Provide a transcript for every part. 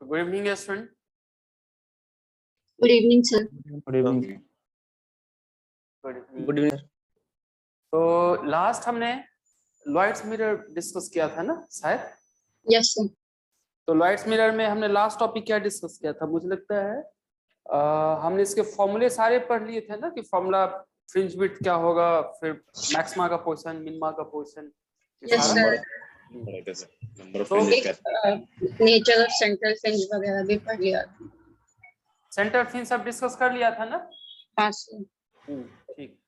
Good evening, student. Good evening, sir. Good evening. Good evening. तो last हमने Lloyds mirror discuss किया था ना शायद? Yes, sir. तो लॉयड्स मिरर में हमने लास्ट टॉपिक क्या डिस्कस किया था? मुझे लगता है हमने इसके फॉर्मूले सारे पढ़ लिए थे ना, कि फॉर्मूला फ्रिंज विड्थ क्या होगा, फिर मैक्सिमा का पोजीशन, मिनिमा का position. Yes, sir. Number of तो नेचर ऑफ सेंट्रल फ्रिंज वगैरह भी पढ़ लिया। सेंटर फ्रिंज सब डिस्कस कर लिया था ना? हाँ सर। ठीक।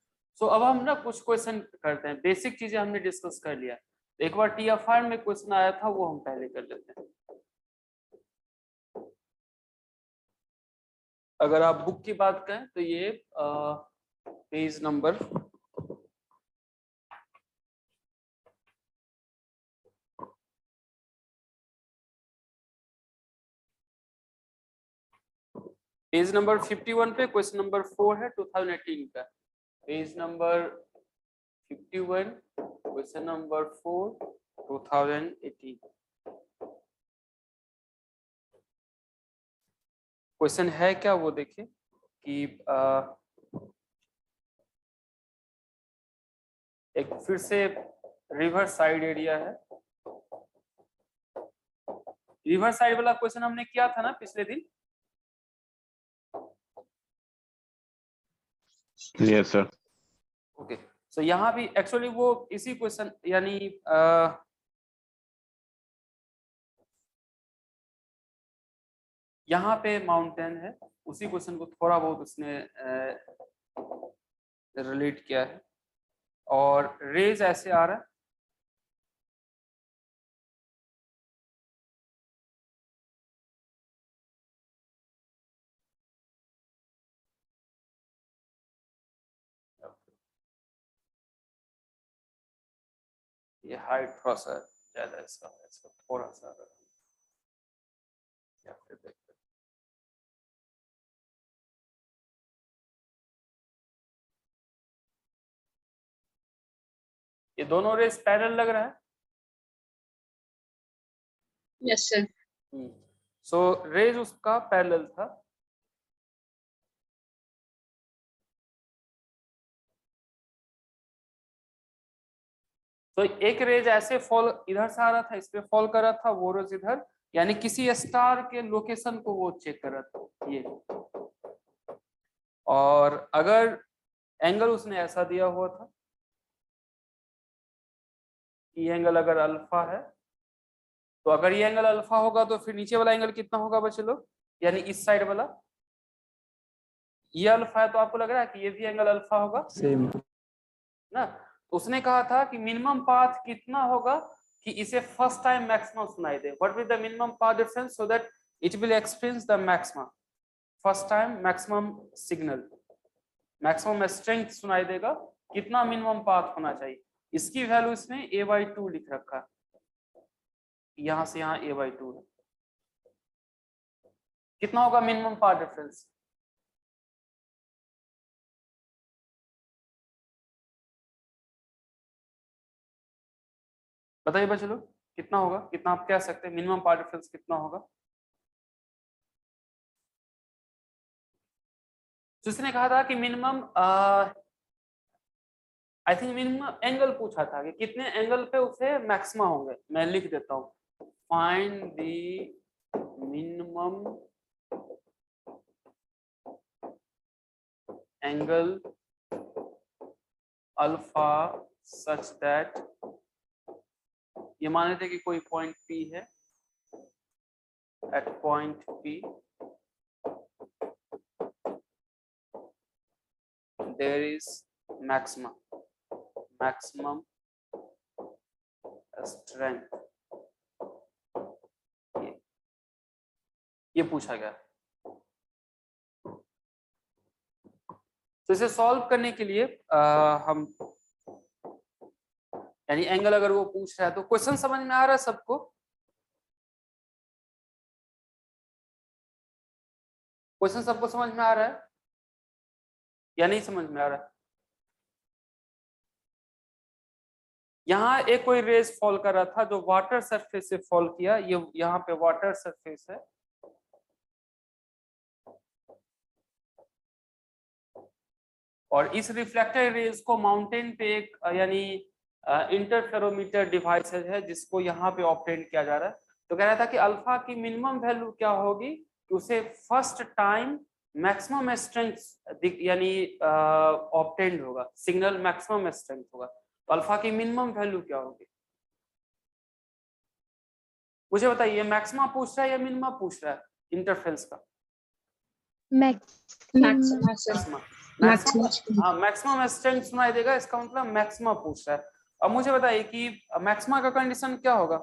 सो अब हम ना कुछ क्वेश्चन करते हैं। बेसिक चीजें हमने डिस्कस कर लिया। एक बार टीएफआर में क्वेश्चन आया था, वो हम पहले कर लेते हैं। अगर आप बुक की बात करें तो ये पेज नंबर 51 पे क्वेश्चन नंबर 4 है 2018 का। Page number 51 question number 4 2018। Question है क्या वो देखिए कि एक फिर से रिवर साइड एरिया है। रिवर साइड वाला क्वेश्चन हमने किया था ना पिछले दिन? Yes sir. ओके, सो यहाँ भी एक्चुअली वो इसी क्वेश्चन यानी यहाँ पे माउंटेन है, उसी क्वेश्चन को थोड़ा बहुत उसने रिलेट किया है। और रेज ऐसे आ रहा है, ये हाइट थोड़ा सा ज्यादा इसका थोड़ा सा या फिर देखते हैं। ये दोनों रेस पैरेलल लग रहा है। Yes, sir. सो रेज उसका पैरेलल था। तो एक रेज ऐसे फॉल इधर से आ रहा था, इस पे फॉल कर रहा था, वो रेज इधर, यानी किसी स्टार के लोकेशन को वो चेक कर रहा था ये। और अगर एंगल उसने ऐसा दिया हुआ था कि एंगल अगर अल्फा है, तो अगर ये एंगल अल्फा होगा तो फिर नीचे वाला एंगल कितना होगा बच्चे लोग? यानी इस साइड वाला ये अल्फा है, तो आपको लग रहा है कि ये भी एंगल अल्फा होगा सेम ना? तो उसने कहा था कि मिनिमम पाथ कितना होगा कि इसे फर्स्ट टाइम मैक्सिमम सुनाई दे। What will the minimum path difference so that it will experience the maximum first time maximum signal, maximum strength सुनाई देगा। कितना मिनिमम पाथ होना चाहिए, इसकी वैल्यू इसमें a/2 लिख रखा है। यहां से यहां a/2 है। कितना होगा मिनिमम पाथ डिफरेंस? बताइए बच्चे लोग, कितना होगा? कितना आप कह सकते हैं मिनिमम पाथ डिफरेंस कितना होगा? जिसने कहा था कि minimum I think minimum angle पूछा था कि कितने एंगल पे उसे मैक्सिमा होंगे। मैं लिख देता हूं, find the minimum angle alpha such that, ये मान लेते कि कोई पॉइंट P है, at point P there is maximum strength। ये पूछा गया। तो इसे सॉल्व करने के लिए हम यानी एंगल अगर वो पूछ रहा है तो क्वेश्चन समझ में आ रहा है सबको? क्वेश्चन सबको समझ में आ रहा है या नहीं समझ में आ रहा है? यहाँ एक कोई रेज फॉल कर रहा था जो वाटर सरफेस से फॉल किया। ये यहाँ पे वाटर सरफेस है, और इस रिफ्लेक्टेड रेज को माउंटेन पे एक यानी इंटरफेरोमीटर डिवाइस है जिसको यहाँ पे ऑब्टेन किया जा रहा है। तो कह रहा था कि अल्फा की मिनिमम वैल्यू क्या होगी कि उसे फर्स्ट टाइम मैक्सिमम स्ट्रेंथ यानी ऑब्टेन्ड होगा, सिग्नल मैक्सिमम स्ट्रेंथ होगा। तो अल्फा की मिनिमम वैल्यू क्या होगी मुझे बताइए। मैक्सिमा पूछ रहा है या मिनिमा पूछ रहा है इंटरफेरेंस का? Maxima sir, maximum. मैक्सिमा। हाँ, मैक्सिमम स्ट्रेंथ सुनाई देगा, इसका मतलब मैक्सिमा पूछ रहा है। अब मुझे बताइए कि मैक्सिमा का कंडीशन क्या होगा?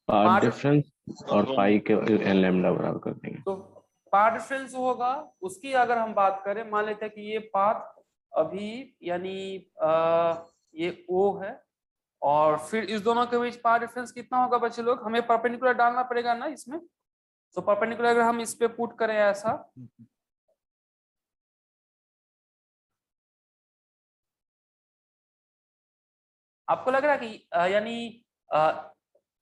पाथ डिफरेंस और पाई के एन लैम्डा बराबर कर देंगे। तो पाथ डिफरेंस होगा उसकी अगर हम बात करें, मान लेते हैं कि ये पाथ अभी यानी ये O है और फिर इस दोनों के बीच पाथ डिफरेंस कितना होगा बच्चे लोग? हमें परपेंडिकुलर डालना पड़ेगा ना इसमें। तो परपेंडिकुलर अगर हम इस पे पुट करें ऐसा, आपको लग रहा है कि यानी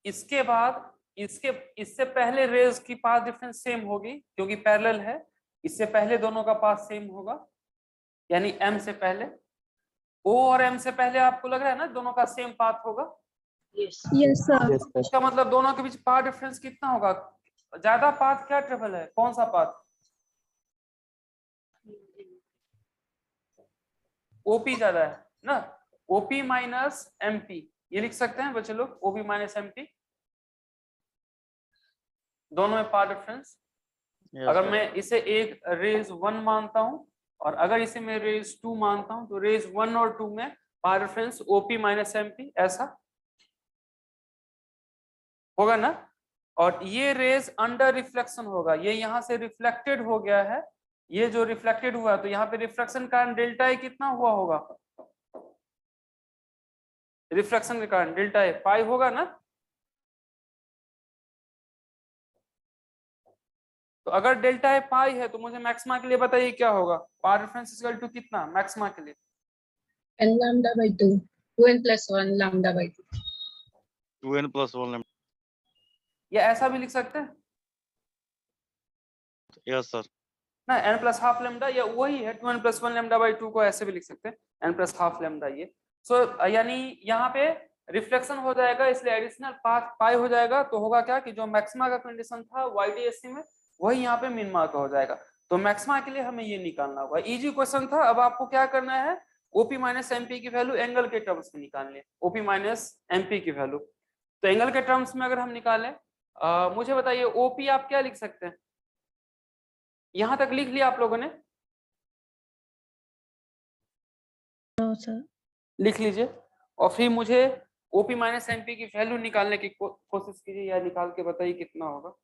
इसके बाद इससे पहले रेज की पाथ डिफरेंस सेम होगी क्योंकि पैरेलल है, इससे पहले दोनों का पाथ सेम होगा यानी m से पहले। O और m से पहले आपको लग रहा है ना दोनों का सेम पाथ होगा? Yes sir. इसका मतलब दोनों के बीच पाथ डिफरेंस कितना होगा? ज्यादा पाथ क्या ट्रेवल है, कौन सा पाथ? OP ज्यादा है ना, OP माइनस MP, ये लिख सकते हैं बच्चे लोग, OP माइनस MP दोनों में पाथ डिफरेंस। अगर मैं इसे एक रेज 1 मानता हूं और अगर इसे मैं रेज 2 मानता हूं तो रेज 1 और 2 में path difference OP minus MP ऐसा होगा ना। और ये रेज अंडर रिफ्लेक्शन होगा, ये यहाँ से रिफ्लेक्टेड हो गया है, ये जो रिफ्लेक्टेड हुआ है तो यहाँ पे रिफ्लेक्शन कारण डेल्टा ए कितना हुआ होगा? रिफ्लेक्शन के कारण डेल्टा ए पाई होगा ना। तो अगर डेल्टा ए पाई है तो मुझे मैक्सिमा के लिए बताइए क्या होगा? Path difference is equal to कितना मैक्सिमा के लिए? n lambda by 2, 2n plus 1 lambda by 2, 2n plus 1 lambda. या ऐसा भी लिख सकते हैं Yes sir. ना, n प्लस हाफ लेमडा, या वही है 2n प्लस 1 लेमडा बाई 2 को ऐसे भी लिख सकते हैं n प्लस हाफ लेमडा ये। सो यानी यहाँ पे रिफ्लेक्शन हो जाएगा इसलिए एडिशनल पाथ पाई हो जाएगा। तो होगा क्या कि जो मैक्सिमा का कंडीशन था YDSC में वही यहाँ पे मिनिमा का हो जाएगा। तो मैक्सिमा के लिए हमें ये निकालना होगा। इजी क्वेश्चन था। अब आपको क्या करना है, OP माइनस MP की वैल्यू एंगल के टर्म्स में निकालनी है, OP माइनस MP की वैल्यू। तो एंगल के टर्म्स में अगर हम निकालें, मुझे बताइए OP आप क्या लिख सकते हैं? यहां तक लिख लिया आप लोगों ने? लिख लीजिए और फिर मुझे OP माइनस MP की वैल्यू निकालने की कोशिश कीजिए या निकाल के बताइए कितना होगा।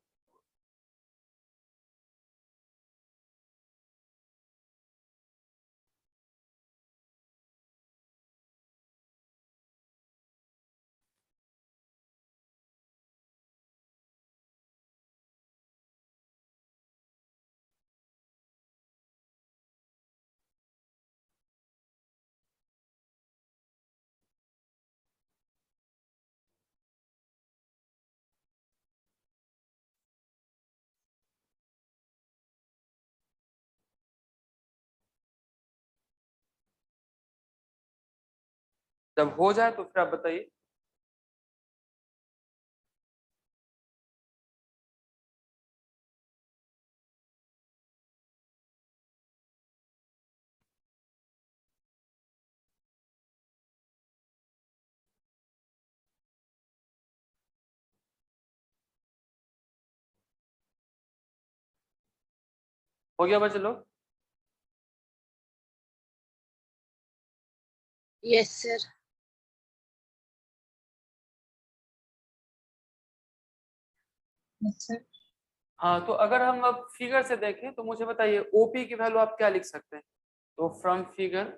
जब हो जाए तो फिर आप बताइए। हो गया बच्चे लोग? yes sir, yes sir. हाँ, तो अगर हम अब फिगर से देखें तो मुझे बताइए OP की वैल्यू आप क्या लिख सकते हैं? तो फ्रॉम फिगर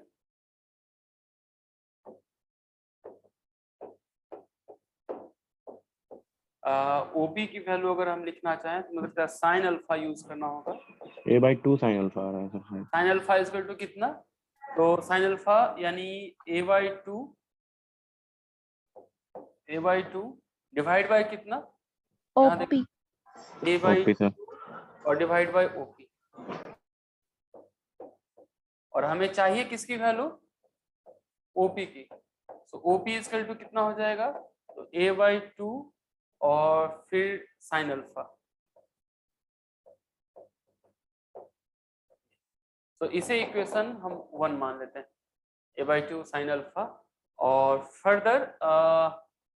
OP की वैल्यू अगर हम लिखना चाहें तो मतलब साइन अल्फा यूज करना होगा। a/2 sin अल्फा आ रहा है sir. Sine alpha is equal to कितना? तो साइन अल्फा यानी a/2 डिवाइड बाय कितना? यहाँ देखो a/2 ओपी सर। और डिवाइड बाय ओपी, और हमें चाहिए किसकी वैल्यू, ओपी की। सो ओपी इक्वल टू कितना हो जाएगा, तो a/2 और फिर साइन अल्फा। तो इसे इक्वेशन हम 1 मान लेते हैं, a/2 साइन अल्फा। और फर्दर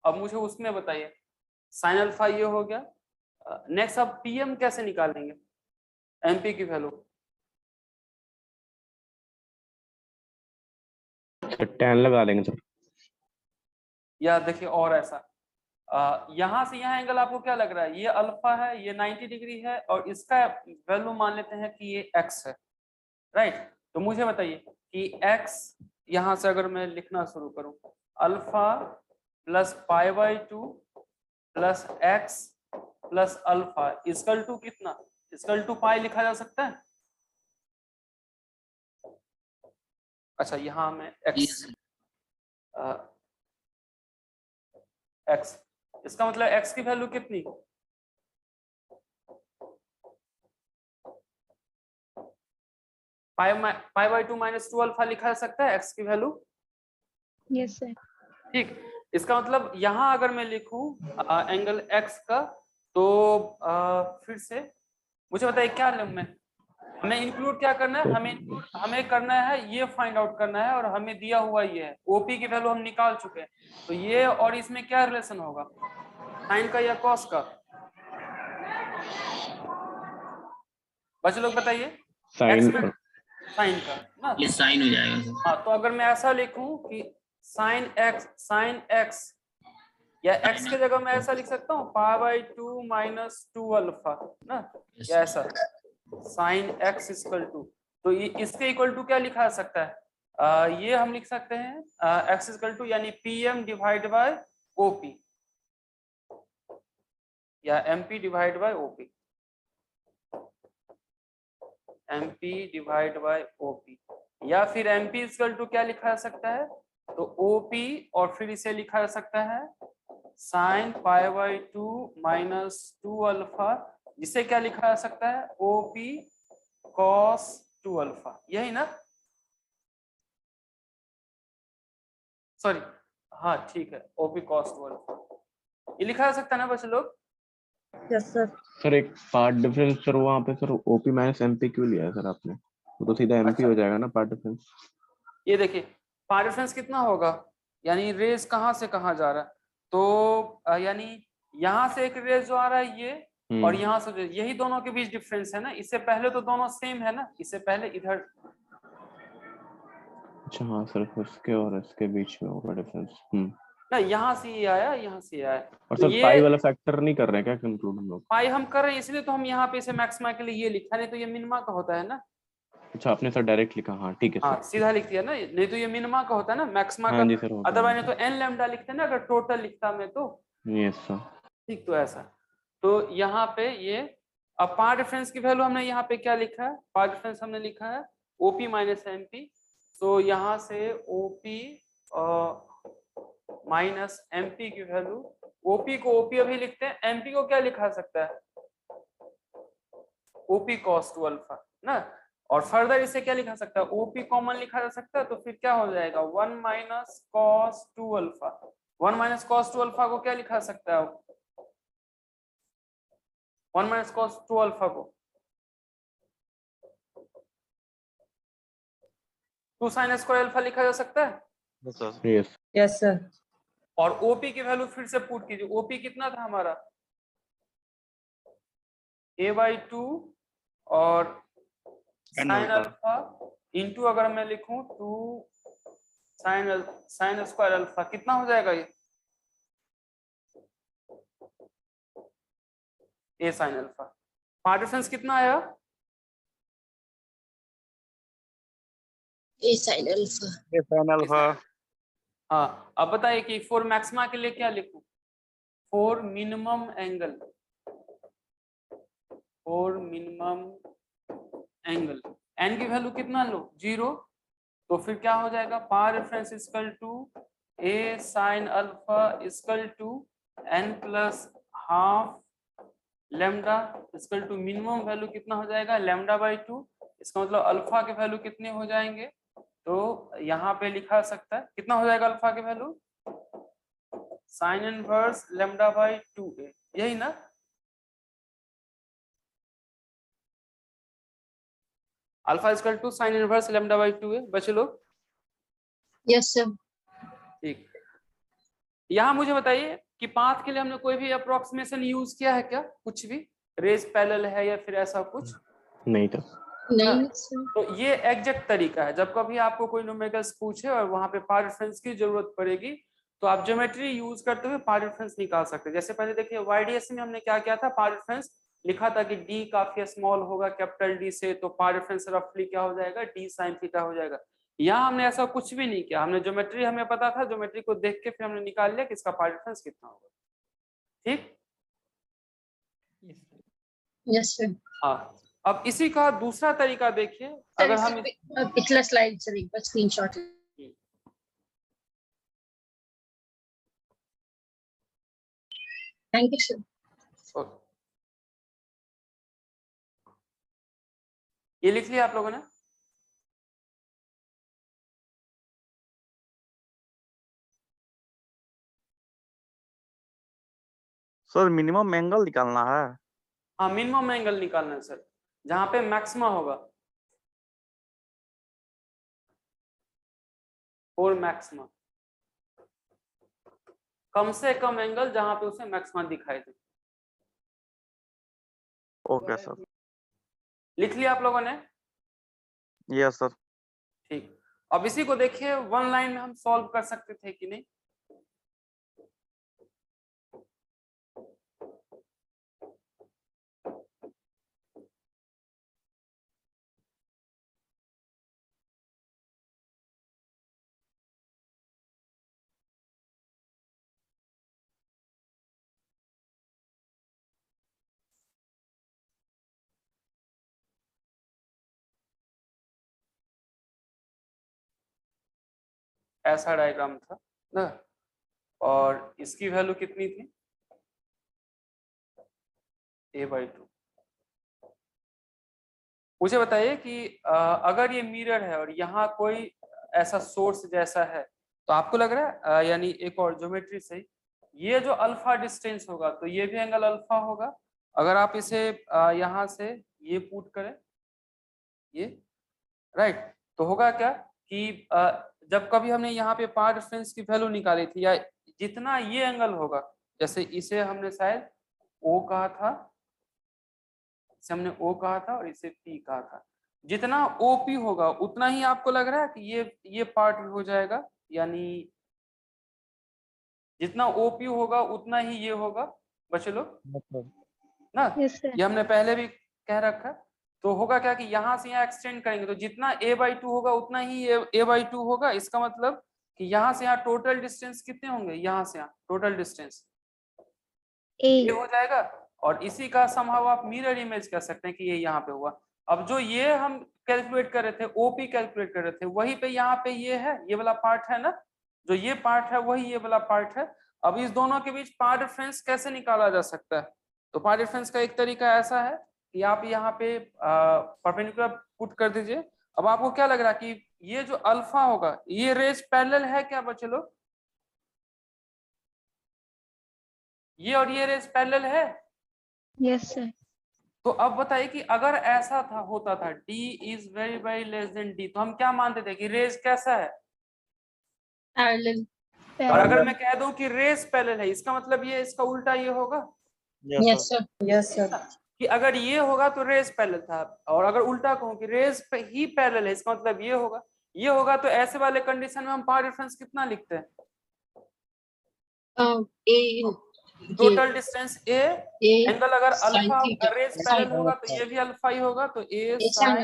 अब मुझे उसमें बताइए, साइन अल्फा ये हो गया। नेक्स्ट अब पीएम कैसे निकालेंगे, एमपी की वैल्यू। tan लगा देंगे सर। या देखिए और ऐसा, यहाँ से यहाँ एंगल आपको क्या लग रहा है, ये अल्फा है, ये 90 डिग्री है, और इसका वैल्यू मान लेते हैं कि ये एक्स है, राइट। तो मुझे बताइए कि एक्स, यहाँ से अगर मैं लिखना शुरू करूं, alpha plus π/2 plus X plus alpha equal to कितना, इक्वल टू पाई लिखा जा सकता है। अच्छा यहाँ में एक्स, एक्स, इसका मतलब एक्स की वैल्यू कितनी, π/2 माइनस 2 अल्फा लिखा जा सकता है एक्स की वैल्यू। Yes, sir. ठीक, इसका मतलब यहाँ अगर मैं लिखूं एंगल एक्स का, तो फिर से मुझे बताइए क्या लूं मैं, हमें इंक्लूड क्या करना है, हमें करना है ये फाइंड आउट करना है, और हमें दिया हुआ ये है ओपी की वैल्यू हम निकाल चुके हैं। तो ये और इसमें क्या रिलेशन होगा, साइन का या कॉस का, बच्चे लोग बताइए। साइन साइन का ना, ये साइन हो जाएगा सर। हाँ, तो अगर मैं ऐसा लिखूं कि साइन एक्स, या एक्स की जगह मैं ऐसा लिख सकता हूँ π/2 माइनस 2 अल्फा ना, या ऐसा साइन एक्स इक्वल टू, तो ये इसके इक्वल टू क्या लिखा जा सकता है, ये हम लिख सकते हैं एक्स इक्वल टू यानी पीएम डिवाइड बाय ओपी, या MP divide by OP, MP divide by OP, या फिर एमपी इक्वल टू क्या लिखा जा सकता है, तो ओपी और फिर इसे लिखा जा सकता है साइन π/2 माइनस 2 अल्फा, जिसे क्या लिखा जा सकता है, ओपी कॉस 2 अल्फा, यही ना, सॉरी, हाँ ठीक है, ओपी कॉस 2 अल्फा, ये लिखा जा सकता है ना बच्चे लोग। Yes, sir. सर एक पार्ट डिफरेंस सर, वहाँ पे सर ओपी माइनस एमपी क्यों लिया है सर आपने, वो तो सीधा एमपी अच्छा, हो जाएगा ना पार्ट डिफरेंस। ये देखिए पाथ डिफरेंस कितना होगा, यानी रेस कहाँ से कहाँ जा रहा है, तो यानी यहाँ से एक रेस जो आ रहा है ये, और यहाँ से यही दोनों के बीच डिफरेंस है ना, इससे पहले तो दोनों सेम है ना, इससे पहले इधर, अच्छा हाँ सर, इसके और इसके बीच में होगा डिफरेंस। ना यहाँ से ये आया, यहाँ से ये आया, और तो सर ये पाई वाला फैक्टर नहीं कर रहे हैं क्या कंक्लूड हम लोग। पाई हम कर रहे हैं इसलिए तो हम यहाँ पे इसे मैक्सिमा के लिए ये लिखा, नहीं तो ये मिनिमा का होता है ना। अच्छा आपने सर डायरेक्ट लिखा, हाँ ठीक है हाँ सर। सीधा लिख दिया ना, नहीं तो ये मिनिमा का होता है ना, मैक्सिमा का हाँ जी सर, हो गया। अदरवाइज तो एन लैम्डा लिखते हैं ना अगर टोटल लिखता मैं तो। Yes sir. ठीक, तो ऐसा, तो यहाँ पे ये, अब पाथ डिफरेंस की वैल्यू हमने यहाँ पे क्या लिखा है, पाथ डिफरेंस हमने लिखा है ओपी माइनस एमपी, तो यहाँ से ओपी माइनस एमपी की वैल्यू, ओपी को ओपी अभी लिखते हैं, एमपी को क्या लिखा सकता है, ओपी कॉस 2 अल्फा ना, और फर्दर इसे क्या लिखा सकता है, ओपी कॉमन लिखा जा सकता है, तो फिर क्या हो जाएगा 1 minus cos 2 alpha, 1 minus cos 2 alpha को क्या लिखा सकता है, 1 माइनस कॉस 2 अल्फा को 2 साइन स्क्वायर अल्फा लिखा जा सकता है। Yes, sir. Yes Yes, sir. और ओपी की वैल्यू फिर से पुट कीजिए, ओपी कितना था हमारा a/2 और Sin sine alpha. Alpha into अगर मैं लिखूं 2 साइन स्क्वायर अल्फा, कितना हो जाएगा ये, ए साइन अल्फा, पाथ डिफरेंस कितना आया, A sin alpha. Yes, sin alpha. हाँ अब बताइए कि फॉर मैक्सिमा के लिए क्या लिखूं, for minimum angle, for minimum angle N की वैल्यू कितना लो 0, तो फिर क्या हो जाएगा, path difference equal to A sine alpha equal to n plus half lambda equal to minimum value कितना हो जाएगा लैम्डा बाई 2। इसका मतलब अल्फा के वैल्यू कितने हो जाएंगे, तो यहाँ पे लिखा सकता है कितना हो जाएगा अल्फा के value sine inverse lambda by 2a, यही ना। Alpha equal to sine inverse lambda by 2a, बच्चे लोग Yes, sir. ठीक। यहाँ मुझे बताइए कि पाथ के लिए हमने कोई भी अप्रोक्सीमेशन यूज किया है क्या, कुछ भी रेज पैरेलल है या फिर ऐसा कुछ नहीं था। नहीं sir. तो ये एग्जैक्ट तरीका है, जब कभी आपको कोई न्यूमेरिकल्स पूछे और वहां पे पाथ डिफरेंस की जरूरत पड़ेगी तो आप ज्योमेट्री यूज करते हुए पाथ डिफरेंस निकाल सकते हैं। जैसे पहले देखिए वाईडीएस में हमने क्या किया था, पाथ डिफरेंस लिखा था कि डी काफी स्मॉल होगा कैपिटल डी से, तो पाथ डिफरेंस रफली क्या हो जाएगा डी साइन थीटा हो जाएगा। यहाँ हमने ऐसा कुछ भी नहीं किया, हमने ज्योमेट्री हमें पता था, ज्योमेट्री को देख के फिर हमने निकाल लिया कि इसका पाथ डिफरेंस कितना होगा। ठीक, Yes, sir. हाँ। अब इसी का दूसरा तरीका देखिए, Sir, अगर हम पिछला स्लाइड सर एक बार स्क्रीनशॉट। Thank you sir. ये लिख लिया आप लोगों ने, सर मिनिमम एंगल निकालना है। हाँ मिनिमम एंगल निकालना है सर, जहां पे मैक्सिमा होगा और मैक्सिमा, कम से कम एंगल जहां पे उसे मैक्सिमा दिखाई दे। Okay sir. लिख लिया आप लोगों ने, यस सर। ठीक। अब इसी को देखिए वन लाइन में हम सॉल्व कर सकते थे कि नहीं, ऐसा डायग्राम था ना, और इसकी वैल्यू कितनी थी a/2। मुझे बताइए कि अगर ये मिरर है और यहाँ कोई ऐसा सोर्स जैसा है, तो आपको लग रहा है यानी एक और ज्योमेट्री से ये जो अल्फा डिस्टेंस होगा तो ये भी एंगल अल्फा होगा। अगर आप इसे यहाँ से ये पुट करें ये, राइट, तो होगा क्या कि जब कभी हमने यहाँ पे पाथ डिफरेंस की वैल्यू निकाली थी, या जितना ये एंगल होगा, जैसे इसे हमने शायद O कहा था, इसे हमने O कहा था और इसे P कहा था, जितना OP होगा उतना ही आपको लग रहा है कि ये पार्ट हो जाएगा, यानी जितना OP होगा उतना ही ये होगा बच्चे लोग ना। ये हमने पहले भी कह रखा है। तो होगा क्या कि यहाँ से यहाँ एक्सटेंड करेंगे तो जितना a/2 होगा उतना ही a/2 होगा। इसका मतलब कि यहाँ से यहाँ टोटल डिस्टेंस कितने होंगे, यहाँ से यहाँ टोटल डिस्टेंस ये हो जाएगा। और इसी का समहाउ आप मिरर इमेज कर सकते हैं कि ये यहाँ पे हुआ। अब जो ये हम कैलकुलेट कर रहे थे, ओपी कैलकुलेट कर रहे थे, वही पे यहाँ पे ये है, ये वाला पार्ट है ना, जो ये पार्ट है वही ये वाला पार्ट है। अब इस दोनों के बीच पाथ डिफरेंस कैसे निकाला जा सकता है, तो पाथ डिफरेंस का एक तरीका ऐसा है कि आप यहाँ पे परपेंडिकुलर पुट कर दीजिए। अब आपको क्या लग रहा है कि ये जो अल्फा होगा ये रेज पैरेलल है क्या बच्चे लोग, ये और ये रेज पैरेलल है। Yes sir. तो अब बताइए कि अगर ऐसा था होता था d is very very less than d, तो हम क्या मानते थे कि रेज कैसा है पैरेलल। और अगर मैं कह दूं कि रेज पैरेलल है, इसका मतलब ये इसका उल्टा ये होगा। Yes sir. Yes sir. कि अगर ये होगा तो रेज पैरेलल था, और अगर उल्टा कहूं कि रेज पे ही पैरेलल है, इसका मतलब ये होगा। ये होगा तो ऐसे वाले कंडीशन में हम पाथ डिफरेंस कितना लिखते हैं, टोटल डिस्टेंस a, एंगल अगर अल्फा रेज पैरेलल होगा तो ये भी अल्फा ही होगा, तो a sin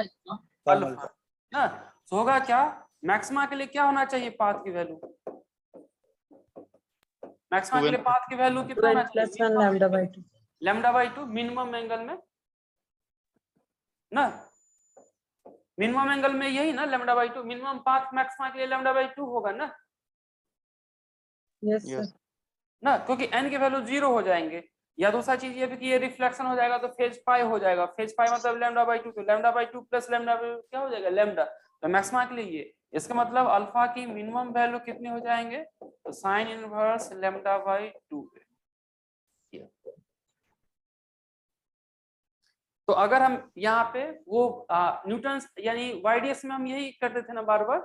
अल्फा ना। तो होगा क्या, मैक्सिमा के लिए क्या होना चाहिए पाथ की वैल्यू, मैक्सिमा के लिए पाथ की वैल्यू कितना होना चाहिए, λ/2 मिनिमम एंगल में ना, मिनिमम एंगल में यही ना λ/2, मिनिमम पाथ मैक्सिमा के लिए λ/2 होगा ना। Yes sir. ना, क्योंकि n के वैल्यू 0 हो जाएंगे, या दूसरा चीज ये भी कि ये रिफ्लेक्शन हो जाएगा तो फेज पाई हो जाएगा, फेज पाई मतलब लैम्डा बाई टू, तो lambda by two plus lambda क्या हो जाएगा लैम्डा, तो मैक्सिमा के लिए ये, इसका मतलब अल्फा की मिनिमम वैल्यू कितने हो जाएंगे, तो sign inverse lambda by to. तो अगर हम यहाँ पे वो न्यूटन यानी वाईडीएस में हम यही करते थे ना बार बार,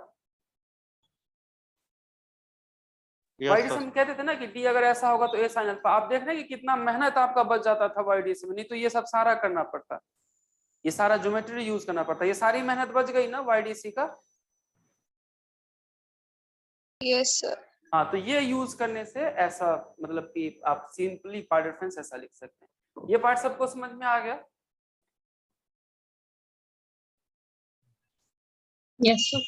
यस वाईडीएस सर। में कहते थे ना कि डी अगर ऐसा होगा तो ए साइन अल्फा, आप देख रहे हैं कि कितना मेहनत आपका बच जाता था वाईडीएस में, नहीं तो ये सब सारा करना पड़ता, ये सारा ज्योमेट्री यूज करना पड़ता, ये सारी मेहनत बच गई ना वाईडीसी का। Yes sir. हाँ, तो ये यूज करने से ऐसा मतलब कि आप सिंपली पार्ट डिफरेंस ऐसा लिख सकते हैं। ये पार्ट सबको समझ में आ गया? Yes sir.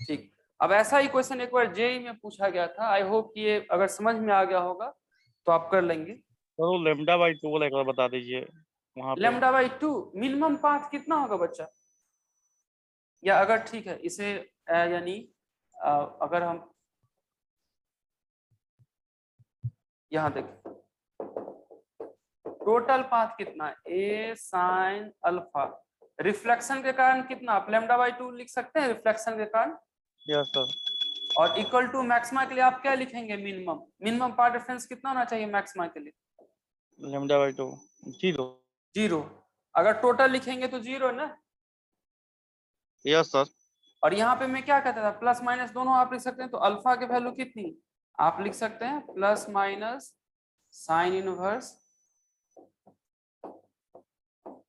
ठीक। अब ऐसा ही क्वेश्चन एक बार जेई में पूछा गया था, आई होप कि ये अगर समझ में आ गया होगा तो आप कर लेंगे। सर वो लैम्डा बाई टू वाला एक बार बता दीजिए वहाँ पे। Lambda by to minimum path कितना होगा बच्चा, या अगर ठीक है इसे यानी अगर हम यहाँ देखें टोटल पाथ कितना है, ए साइन अल्फा, रिफ्लेक्शन के कारण कितना, आप लैम्डा बाई टू लिख सकते हैं रिफ्लेक्शन के कारण, यस सर। और इक्वल टू मैक्सिमा के लिए आप क्या लिखेंगे, मिनिमम, मिनिमम पाथ डिफरेंस कितना होना चाहिए मैक्सिमा के लिए, लैम्डा बाई टू 0। जीरो, अगर टोटल लिखेंगे तो जीरो ना, यस सर। और यहाँ पे मैं क्या कहता था प्लस माइनस दोनों आप लिख सकते हैं, तो अल्फा की वैल्यू कितनी आप लिख सकते हैं plus minus sine inverse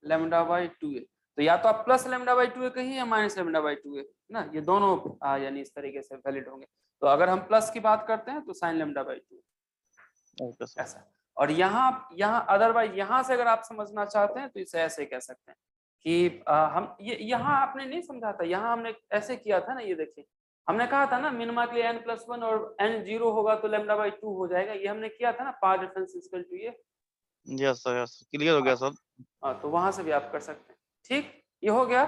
lambda by two A, तो या तो आप plus lambda by two A कहिए या minus lambda by two A ना, ये दोनों यानी इस तरीके से वैलिड होंगे। तो अगर हम प्लस की बात करते हैं तो sign lambda by to okay sir. ऐसा, और यहाँ अदरवाइज यहाँ से अगर आप समझना चाहते हैं तो इसे ऐसे कह सकते हैं कि हम ये यहाँ आपने नहीं समझा था, यहाँ हमने ऐसे किया था ना, ये देखिए हमने कहा था ना मिनिमा के लिए n+1 और n 0 होगा तो लैम्डा बाई टू हो जाएगा, ये हमने किया था ना पाथ डिफरेंस इक्वल टू ये। यस सर, यस क्लियर हो गया सर। हाँ, तो वहां से भी आप कर सकते हैं। ठीक, ये हो गया।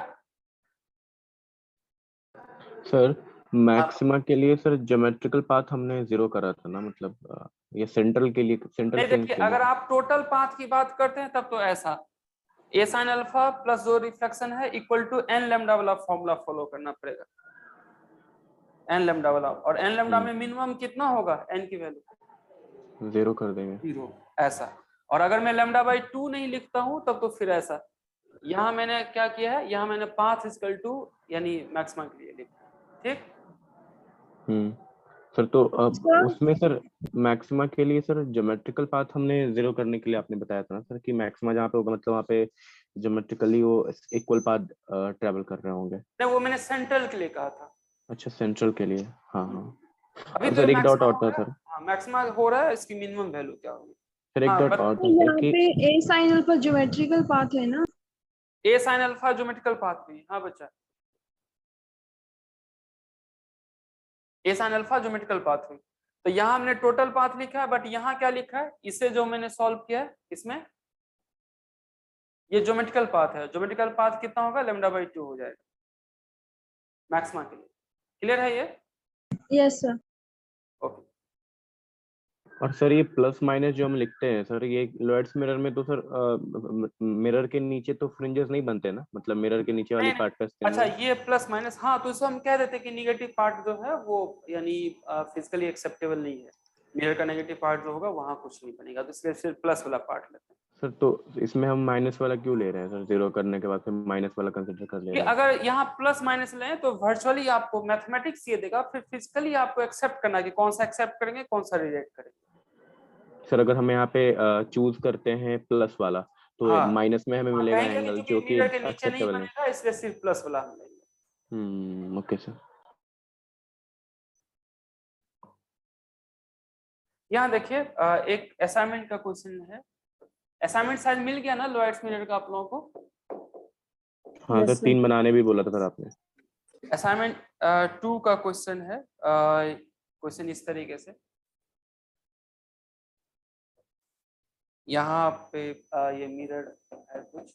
सर मैक्सिमा के लिए सर ज्योमेट्रिकल पाथ हमने 0 करा था ना, मतलब ये सेंट्रल के लिए, सेंट्रल नहीं फ्रिंज देखिए के लिए। अगर आप टोटल पाथ की बात करते हैं तब तो ऐसा ए साइन अल्फा प्लस जो रिफ्लेक्शन है इक्वल टू एन लैम्डा वाला फॉर्मूला फॉलो करना पड़ेगा, एन लैम्डा वाला, और एन लैम्डा में मिनिमम कितना होगा एन की वैल्यू 0 कर देंगे। 0 ऐसा, और अगर मैं लैम्डा बाई टू नहीं लिखता हूं तब तो फिर ऐसा, यहाँ मैंने क्या किया है, यहाँ मैंने पाथ इक्वल टू यानी मैक्सिमा के लिए लिखा। ठीक, सर तो अब उसमें सर मैक्सिमा के लिए सर ज्योमेट्रिकल पाथ हमने 0 करने के लिए आपने बताया था ना सर कि मैक्सिमा जहाँ पे होगा मतलब वहाँ पे ज्योमेट्रिकली वो इक्वल पाथ ट्रेवल कर रहे होंगे। नहीं वो मैंने सेंट्रल के लिए कहा था। अच्छा सेंट्रल के लिए, हाँ हाँ। अभी और तो सर एक डाउट मैक्सिमा और हो था रहा है, सर। हाँ मैक्सिमा हो रहा है, इसकी मिनिमम वैल्यू क्या होगी। सर एक हाँ डाउट बट और था तो सर यहाँ कि पे ए साइन अल्फा ज्योमेट्रिकल पाथ है ना। ए साइन अल्फा ज्योमेट्रिकल पाथ में, हाँ बच्चा ए साइन अल्फा ज्योमेट्रिकल पाथ में, तो यहाँ हमने टोटल पाथ लिखा है, बट यहाँ क्या लिखा है इसे जो मैंने सॉल्व किया है इसमें, ये ज्योमेट्रिकल पाथ है, ज्योमेट्रिकल पाथ कितना होगा लैम्डा बाई टू हो जाएगा मैक्सिमा के लिए। क्लियर है ये? Yes sir. ओके। और सर ये प्लस माइनस जो हम लिखते हैं सर, ये लोएट्स मिरर में तो सर मिरर के नीचे तो फ्रिंजेस नहीं बनते ना, मतलब मिरर के नीचे वाली नहीं पार्ट का अच्छा इस्तेमाल। ये प्लस माइनस, हाँ तो इसको हम कह देते हैं कि निगेटिव पार्ट जो है वो यानी फिजिकली एक्सेप्टेबल नहीं है, मिरर का नेगेटिव पार्ट जो होगा वहां कुछ नहीं बनेगा, तो इसलिए सिर्फ प्लस वाला पार्ट लेते हैं। सर तो इसमें हम माइनस वाला क्यों ले रहे हैं सर, 0 करने के बाद फिर माइनस वाला कंसिडर कर ले कि रहे हैं। अगर यहाँ प्लस माइनस लें तो वर्चुअली आपको मैथमेटिक्स ये देगा, फिर फिजिकली आपको एक्सेप्ट करना है कि कौन सा एक्सेप्ट करेंगे कौन सा रिजेक्ट करेंगे। सर अगर हम यहाँ पे चूज करते हैं प्लस वाला तो हाँ माइनस में हमें मिलेगा कहेंगे कि एंगल चूंकि जो कि मिरर के नीचे नहीं एक्सेप्टेबल नहीं। बनेगा इसलिए सिर्फ प्लस वाला हम लेंगे। Okay sir. यहाँ देखिए एक असाइनमेंट का क्वेश्चन है, असाइनमेंट शायद मिल गया ना लोएट्स मिरर का आप लोगों को। हाँ सर यस सर। 3 बनाने भी बोला था सर आपने। असाइनमेंट 2 का क्वेश्चन है, क्वेश्चन इस तरीके से, यहाँ पे ये मिरर है कुछ,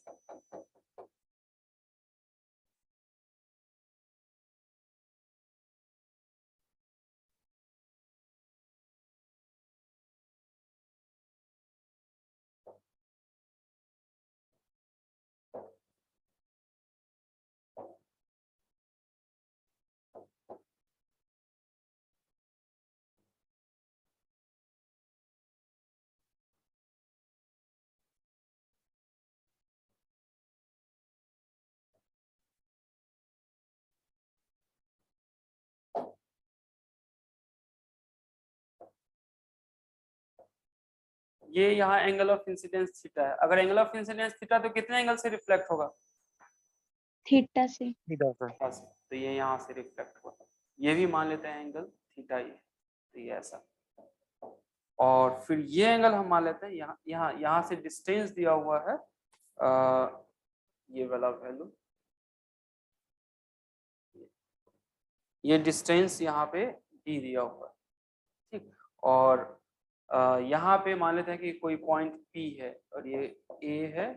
ये यहाँ एंगल ऑफ इंसिडेंस थीटा है। अगर एंगल ऑफ इंसिडेंस थीटा तो कितने एंगल से रिफ्लेक्ट होगा? थीटा से। थीटा से। थीटा से। तो ये यहाँ से रिफ्लेक्ट होगा, ये भी मान लेते हैं एंगल थीटा ये, तो ये ऐसा। और फिर ये एंगल हम मान लेते हैं यहाँ से डिस्टेंस दिया हुआ है ये वाला वैल्यू, ये डिस्टेंस यहाँ पे डी दिया हुआ है, ठीक। और यहाँ पे मान लेते हैं कि कोई पॉइंट P है और ये A है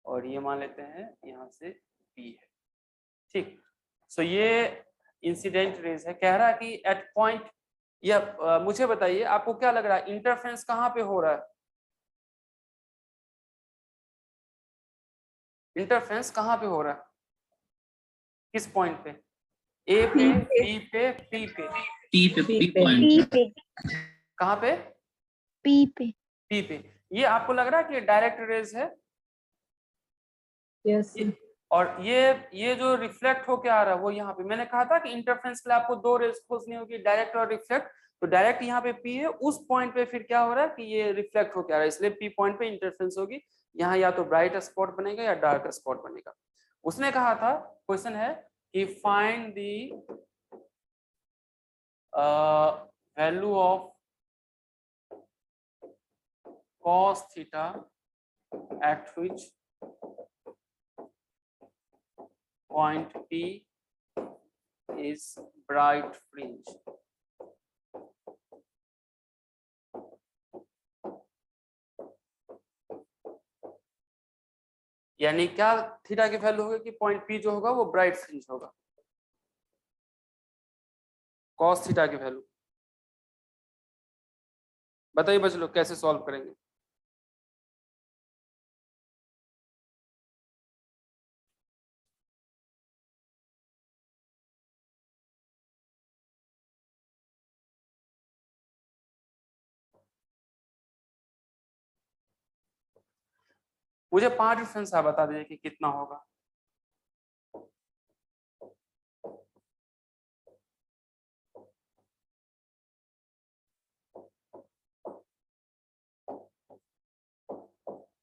और ये मान लेते हैं यहाँ से B है, ठीक। सो ये इंसिडेंट रेज है। कह रहा है कि एट पॉइंट, या मुझे बताइए आपको क्या लग रहा है इंटरफेरेंस कहाँ पे हो रहा है? इंटरफेरेंस कहाँ पे हो रहा है, किस पॉइंट पे? ए पे, बी पे, पी पे? पी पे कहाँ पे? पी पे। पी पे। ये आपको लग रहा है कि ये डायरेक्ट रेज है? यस और ये जो रिफ्लेक्ट होके आ रहा है वो यहाँ पे, मैंने कहा था कि इंटरफेरेंस के लिए आपको दो रेज खोजनी होगी, डायरेक्ट और रिफ्लेक्ट। तो डायरेक्ट यहाँ पे P है, उस पॉइंट पे फिर क्या हो रहा है कि ये रिफ्लेक्ट होके आ रहा है, इसलिए P पॉइंट पे इंटरफेरेंस होगी। यहाँ या तो ब्राइट स्पॉट बनेगा या डार्क स्पॉट बनेगा। उसने कहा था, क्वेश्चन है कि find the value of cos theta at which point P is bright fringe. यानी क्या थीटा की वैल्यू होगी कि पॉइंट P जो होगा वो ब्राइट फ्रिंज होगा, cos थीटा की वैल्यू। बताइए बच्चों लोग कैसे सॉल्व करेंगे? मुझे 5 डिफरेंस आप बता दीजिए कि कितना होगा।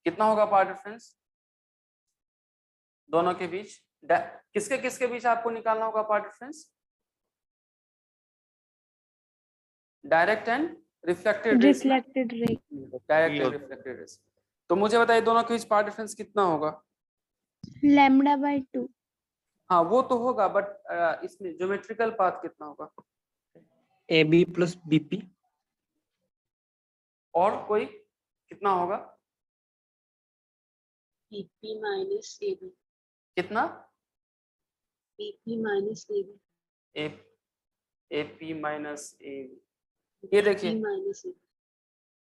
कितना होगा पार्ट डिफरेंस दोनों के बीच? किसके किसके बीच आपको निकालना होगा path difference? Direct and reflected raise. Reflected ray. Direct and reflected raise. तो मुझे बताइए दोनों के बीच पार्ट डिफरेंस कितना होगा? λ/2। हाँ वो तो होगा, बट इसमें ज्योमेट्रिकल पाथ कितना होगा? AB plus BP। और कोई कितना होगा? BP minus AB। कितना? BP minus AB। AP minus AB। ये देखिए, माइनस AB।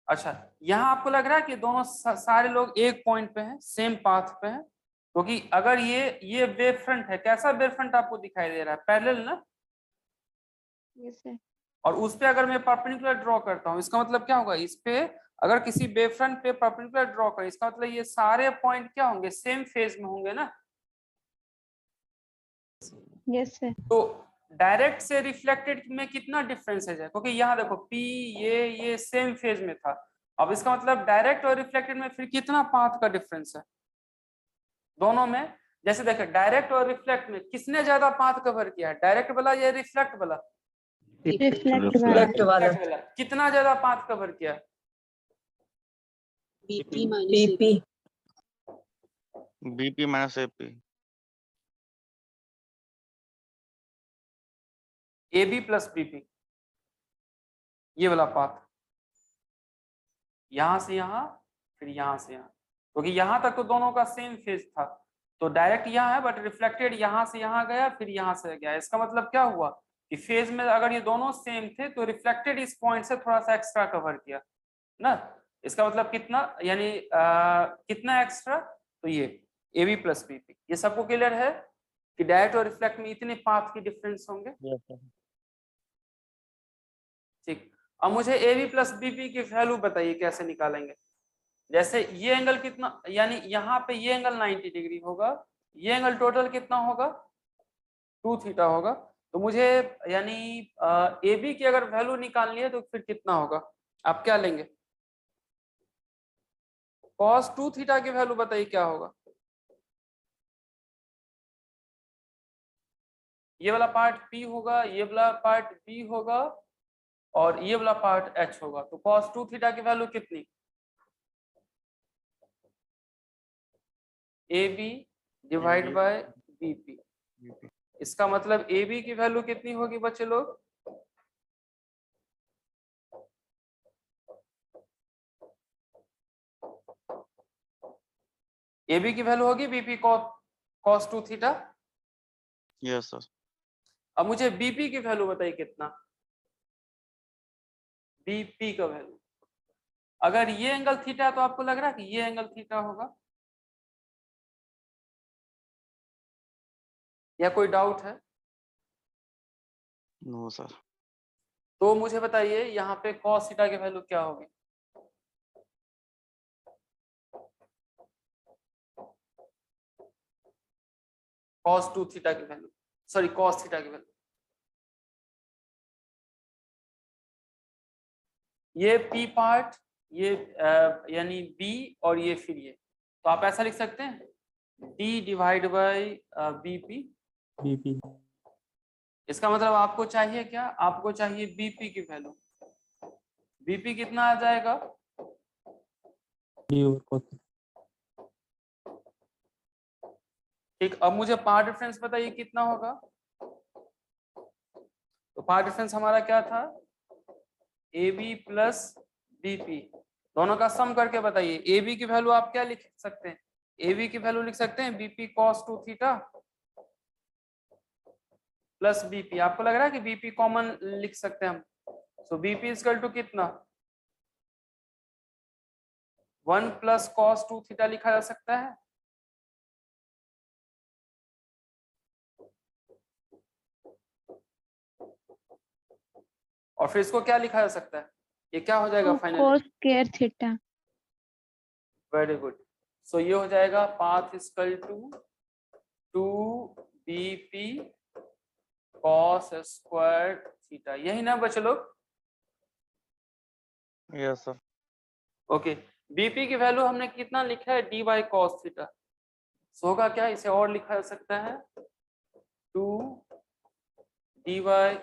अच्छा यहाँ आपको लग रहा है कि दोनों सारे लोग एक पॉइंट पे हैं, सेम पाथ पे हैं, क्योंकि अगर ये वेव फ्रंट है, कैसा वेव फ्रंट आपको दिखाई दे रहा है? पैरेलल ना? Yes sir. और उस पे अगर मैं परपेंडिकुलर ड्रॉ करता हूँ, इसका मतलब क्या होगा? इस पे अगर किसी वेव फ्रंट पे परपेंडिकुलर ड्रॉ करें, इसका मतलब ये सारे पॉइंट क्या होंगे? सेम फेज में होंगे ना? Yes sir. तो डायरेक्ट से रिफ्लेक्टेड में कितना डिफरेंस है? क्योंकि यहाँ देखो P ये सेम फेज में था, अब इसका मतलब डायरेक्ट और रिफ्लेक्टेड में फिर कितना पाथ का डिफरेंस है दोनों में? जैसे देखो डायरेक्ट और रिफ्लेक्ट में किसने ज्यादा पाथ कवर किया है, डायरेक्ट वाला या रिफ्लेक्ट वाला? रिफ्लेक्ट वाला। कितना ज्यादा पाथ कवर किया? BP minus AB। BP minus AP। AB plus BP, ये वाला पाथ यहां से यहां फिर यहां से यहां, क्योंकि यहां तक तो दोनों का सेम फेज था, तो डायरेक्ट यहाँ है बट रिफ्लेक्टेड यहां से यहां गया फिर यहां से गया। इसका मतलब क्या हुआ कि फेज में अगर ये दोनों सेम थे तो रिफ्लेक्टेड इस पॉइंट से थोड़ा सा एक्स्ट्रा कवर किया ना। इसका मतलब कितना, यानी कितना एक्स्ट्रा? तो ये AB प्लस BP। ये सबको क्लियर है कि डायरेक्ट और रिफ्लेक्ट में इतने पाथ की डिफरेंस होंगे? ठीक। अब मुझे AB प्लस BP की वैल्यू बताइए कैसे निकालेंगे। जैसे ये एंगल कितना, यानी यहाँ पे ये एंगल 90 डिग्री होगा, ये एंगल टोटल कितना होगा? 2 थीटा होगा। तो मुझे यानी AB की अगर वैल्यू निकालनी है तो फिर कितना होगा? आप क्या लेंगे? cos 2 थीटा की वैल्यू बताइए क्या होगा। ये वाला पार्ट P होगा, ये वाला पार्ट B होगा और ये वाला पार्ट H होगा। तो cos 2 थीटा की वैल्यू कितनी, AB डिवाइड बाय BP। इसका मतलब AB की वैल्यू कितनी होगी बच्चे लोग, AB की वैल्यू होगी BP cos 2 theta. Yes sir. अब मुझे BP की वैल्यू बताइए कितना, BP का वैल्यू। अगर ये एंगल थीटा है तो आपको लग रहा है कि ये एंगल थीटा होगा, या कोई डाउट है? No sir. तो मुझे बताइए यहाँ पे cos थीटा की वैल्यू क्या होगी, cos 2 थीटा की वैल्यू, सॉरी cos थीटा की वैल्यू। ये P पार्ट, ये यानी B और ये फिर ये, तो आप ऐसा लिख सकते हैं D डिवाइड बाय BP। इसका मतलब आपको चाहिए क्या, आपको चाहिए BP की वैल्यू। BP कितना आ जाएगा, ठीक। अब मुझे पार्ट डिफरेंस बताइए कितना होगा। तो पार्ट डिफरेंस हमारा क्या था, AB प्लस BP, दोनों का सम करके बताइए। AB की वैल्यू आप क्या लिख सकते हैं, AB की वैल्यू लिख सकते हैं BP cos 2 theta plus BP। आपको लग रहा है कि BP कॉमन लिख सकते हैं हम, सो BP इक्वल टू कितना, 1 प्लस cos 2 थीटा लिखा जा सकता है। और फिर इसको क्या लिखा जा सकता है, ये क्या हो जाएगा finally, cos square theta। Very good. So ये हो जाएगा path equal to 2BP cos square theta, यही ना बच्चे लोग। Yes sir. ओके, BP की वैल्यू हमने कितना लिखा है, D by cos theta. So होगा क्या, इसे और लिखा जा सकता है 2D बाई,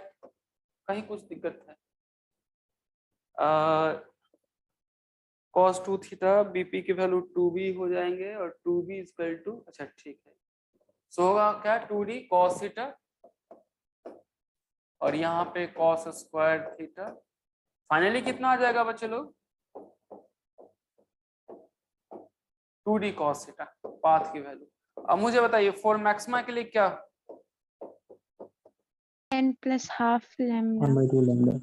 कहीं कुछ दिक्कत है, cos 2 थीटा, BP की वैल्यू 2B हो जाएंगे और 2B इक्वल टू, अच्छा ठीक है। सो होगा क्या 2D cos थीटा और यहाँ पे cos स्क्वायर थीटा। फाइनली कितना आ जाएगा बच्चे लोग, 2D cos थीटा पाथ की वैल्यू। अब मुझे बताइए फॉर मैक्सिमा के लिए क्या, n plus half lambda।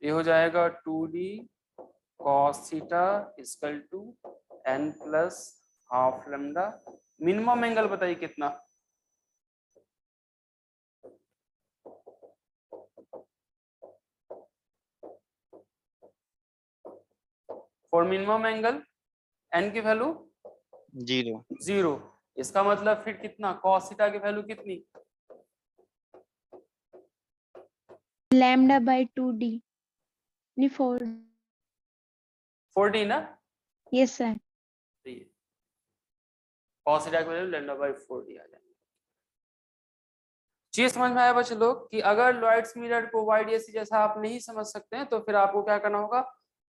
ये हो जाएगा 2D cos theta equal to n plus half lambda. Minimum angle बताइए कितना, फॉर मिनिमम एंगल n की वैल्यू 0। इसका मतलब फिर कितना, cos थीटा की वैल्यू कितनी, lambda by 2d। नहीं 4। 4D ना, yes sir। तो ये cos थीटा की वैल्यू लैम्डा बाई 4D आ जाएगी। चीज समझ में आया बच्चे लोग कि अगर लॉयड्स मिरर को YDSC जैसा आप नहीं समझ सकते हैं तो फिर आपको क्या करना होगा,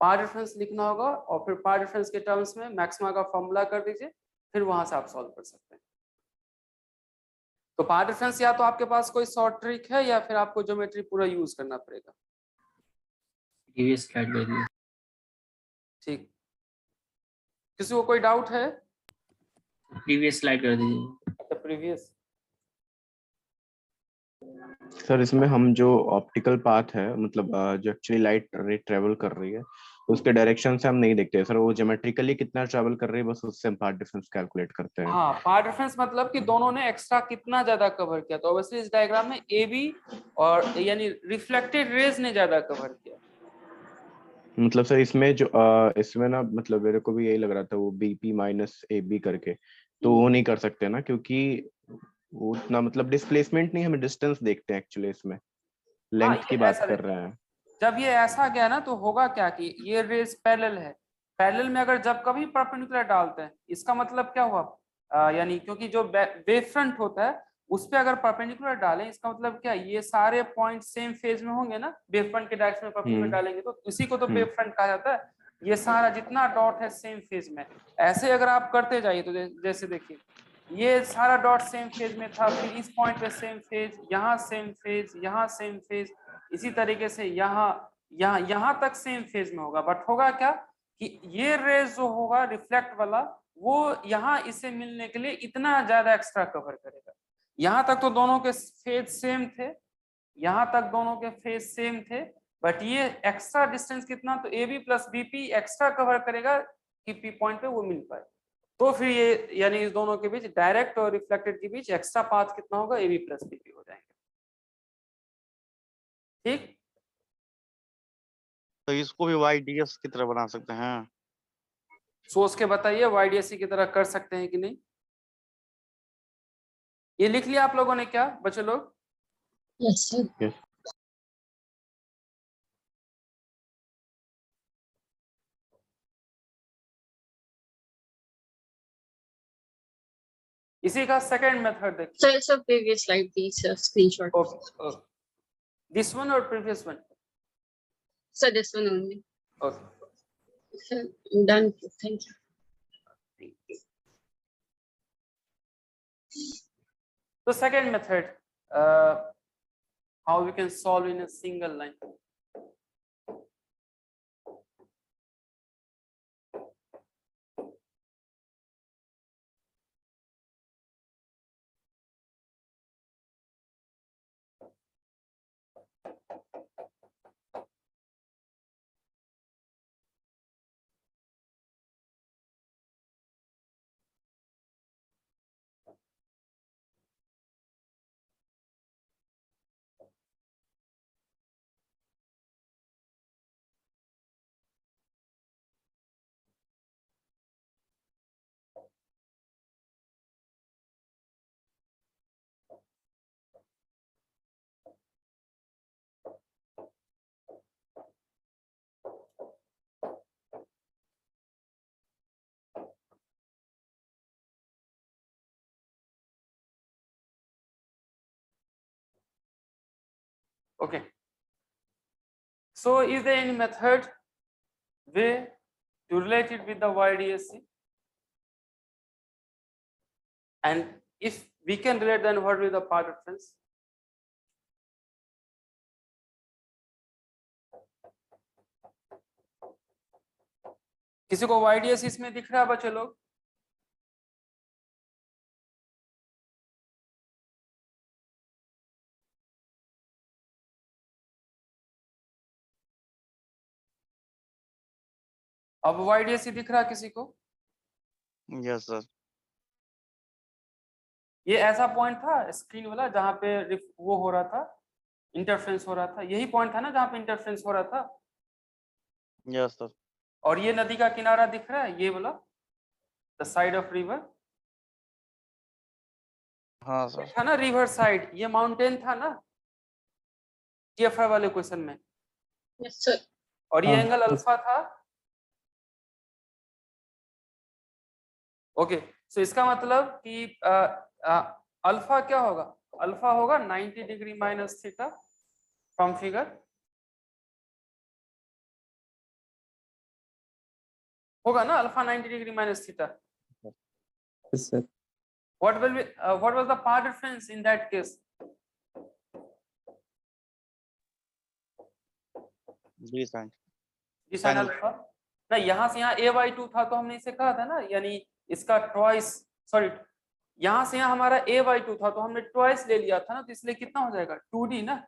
पार्ट डिफरेंस लिखना होगा और फिर पार्ट डिफरेंस के टर्म्स में मैक्सिमा का फॉर्मूला कर दीजिए, फिर वहां से आप सॉल्व कर सकते हैं। तो पार्ट डिफरेंस या तो आपके पास कोई शॉर्ट ट्रिक है या फिर आपको ज्योमेट्री पूरा यूज करना पड़ेगा। प्रीवियस स्लाइड कर दिया। ठीक, किसी को कोई डाउट है, प्रीवियस स्लाइड कर दीजिए। प्रीवियस। सर इसमें हम जो ऑप्टिकल पाथ है, मतलब जो एक्चुअली लाइट रे ट्रेवल कर रही है, उसके डायरेक्शन से हम नहीं देखते सर, वो ज्योमेट्रिकली कितना ट्रेवल कर रही है, बस उससे हम पाथ डिफरेंस कैलकुलेट करते हैं। हाँ, पार्ट डिफरेंस मतलब कि दोनों ने एक्स्ट्रा कितना ज्यादा कवर किया। तो ऑब्वियसली इस डायग्राम में AB और यानी रिफ्लेक्टेड रेज ने ज्यादा कवर किया। मतलब सर इसमें जो इसमें ना, मतलब मेरे को भी यही लग रहा था वो BP माइनस AB करके, तो वो नहीं कर सकते ना, क्योंकि वो उतना मतलब डिस्प्लेसमेंट नहीं, हमें डिस्टेंस देखते हैं एक्चुअली, इसमें लेंथ की बात कर रहे हैं। जब ये ऐसा गया ना तो होगा क्या कि ये रेज पैरेलल है, पैरेलल में अगर जब कभी परपेंडिकुलर डालते हैं इसका मतलब क्या हुआ, यानी क्योंकि जो वेव फ्रंट होता है उस पे अगर परपेंडिकुलर डालें इसका मतलब क्या, ये सारे पॉइंट सेम फेज में होंगे ना, वेव फ्रंट के डायरेक्शन में परपेंडिकुलर डालेंगे तो इसी को तो वेव फ्रंट कहा जाता है। ये सारा जितना डॉट है सेम फेज में, ऐसे अगर आप करते जाइए तो जैसे देखिए ये सारा डॉट सेम फेज में था, फिर इस पॉइंट पे सेम फेज, यहाँ सेम फेज, यहाँ सेम फेज, इसी तरीके से यहाँ तक सेम फेज में होगा। बट होगा क्या कि ये रेज जो होगा रिफ्लेक्ट वाला वो यहाँ इसे मिलने के लिए इतना ज्यादा एक्स्ट्रा कवर करेगा। यहाँ तक तो दोनों के फेज सेम थे, यहाँ तक दोनों के फेज सेम थे, बट ये एक्स्ट्रा डिस्टेंस कितना, तो A B plus BP extra cover करेगा कि पी पॉइंट पे वो मिल पाए। तो फिर ये यानी इस दोनों के बीच डायरेक्ट और रिफ्लेक्टेड के बीच एक्स्ट्रा पाथ कितना होगा, ए बी प्लस बीपी हो जाएंगे। ठीक, तो इसको भी YDS की तरह बना सकते हैं। सोच के बताइए YDSC की तरह कर सकते हैं कि नहीं। ये लिख लिया आप लोगों ने क्या बच्चे लोग? Yes, sir. Yes. इसी का सेकंड मेथड देखिए। So it's a previous slide, please, screenshot. Okay. This one or previous one? So this one only. Okay. Sir, I'm done. Thank you. The second method, how we can solve in a single line. Okay. So is there any method way to relate it with the YDSC? And if we can relate, then what will be the path difference? किसी को YDSC इसमें दिख रहा है बच्चे लोग? अब YDSC दिख रहा है किसी को? Yes sir. ये ऐसा पॉइंट था स्क्रीन वाला जहां पे वो हो रहा था, इंटरफेरेंस हो रहा था, यही पॉइंट था ना जहां पे इंटरफेरेंस हो रहा था? Yes sir. और ये नदी का किनारा दिख रहा है, ये वाला द साइड ऑफ रिवर। हाँ सर। था ना रिवर साइड, ये माउंटेन था ना TFI वाले क्वेश्चन में। Yes, sir. और ये एंगल अल्फा था। ओके, सो इसका मतलब कि अल्फा क्या होगा? अल्फा होगा 90 degree minus theta from figure. होगा ना alpha 90 degree minus theta? Yes, sir. What will be what was the path difference in that case? जी साइन। जी साइन अल्फा ना, यहाँ से यहाँ a/2 था तो हमने इसे कहा था ना, यानी इसका ट्वाइस, सॉरी यहाँ से यहाँ हमारा a/2 था तो हमने ट्वाइस ले लिया था ना, तो इसलिए कितना हो जाएगा 2d ना।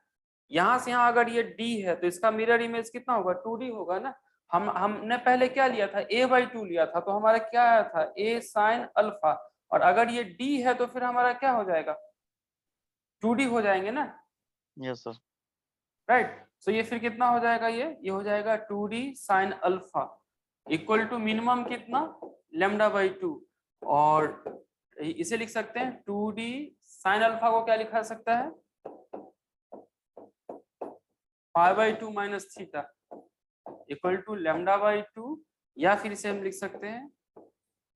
यहाँ से यहाँ अगर ये d है तो इसका मिरर इमेज कितना होगा 2d होगा ना। हमने पहले क्या लिया था a/2 लिया था तो हमारा क्या आया था a साइन अल्फा, और अगर ये d है तो फिर हमारा क्या हो जाएगा 2d हो जाएंगे ना। Yes sir. राइट, सो ये फिर कितना हो जाएगा, ये हो जाएगा 2d sine alpha equal to minimum कितना λ/2, और इसे लिख सकते हैं 2d साइन अल्फा को क्या लिखा सकता है π/2 माइनस थीटा इक्वल टू λ/2 या फिर इसे हम लिख सकते हैं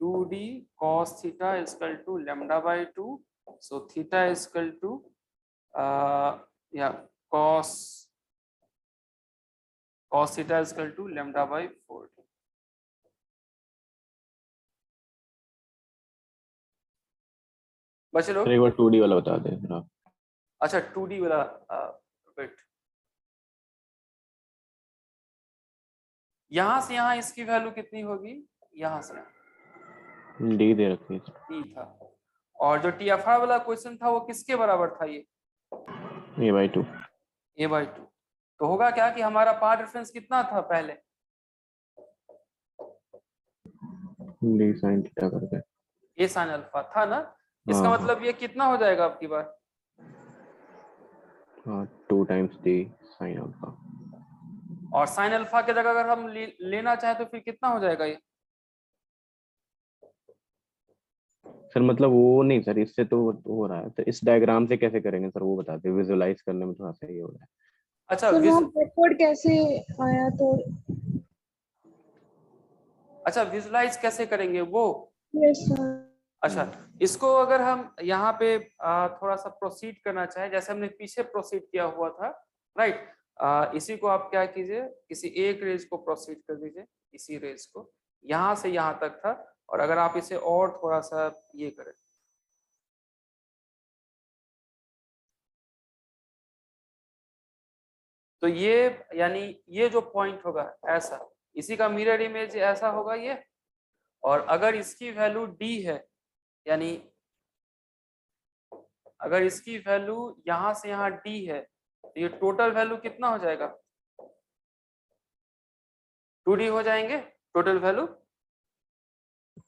2d cos theta equal to lambda by 2, so theta equal to या cos theta equal to lambda by 4। बचे लोग? सर एक बार 2D वाला बता दें सर आप। अच्छा 2D वाला वेट, यहां से यहां इसकी वैल्यू कितनी होगी, यहां से डी दे रखी है सर। डी था, और जो TFR वाला क्वेश्चन था वो किसके बराबर था, ये a/2। a/2। तो होगा क्या कि हमारा पाथ डिफरेंस कितना था पहले, डी साइन थीटा करके। a sin अल्फा था ना, इसका हाँ, मतलब ये कितना हो जाएगा आपकी बार, हाँ 2 टाइम्स डी साइन अल्फा। और साइन अल्फा की जगह अगर हम लेना चाहें तो फिर कितना हो जाएगा ये, सर मतलब वो नहीं सर, इससे तो हो रहा है, तो इस डायग्राम से कैसे करेंगे सर वो बता दे, विजुअलाइज करने में थोड़ा सा ये हो रहा है। अच्छा तो वहाँ बैकवर्ड कैसे आया तो? अच्छा विजुलाइज कैसे करेंगे वो, यस सर। अच्छा इसको अगर हम यहाँ पे थोड़ा सा प्रोसीड करना चाहें, जैसे हमने पीछे प्रोसीड किया हुआ था, राइट, इसी को आप क्या कीजिए, किसी एक रेज को प्रोसीड कर दीजिए, इसी रेज को यहाँ से यहाँ तक था, और अगर आप इसे और थोड़ा सा ये करें, तो ये यानी ये जो पॉइंट होगा ऐसा, इसी का मिरर इमेज ऐसा होगा ये, और अगर इसकी वैल्यू d है, यानी अगर इसकी वैल्यू यहां से यहां d है, तो ये टोटल वैल्यू कितना हो जाएगा, 2d हो जाएंगे टोटल वैल्यू।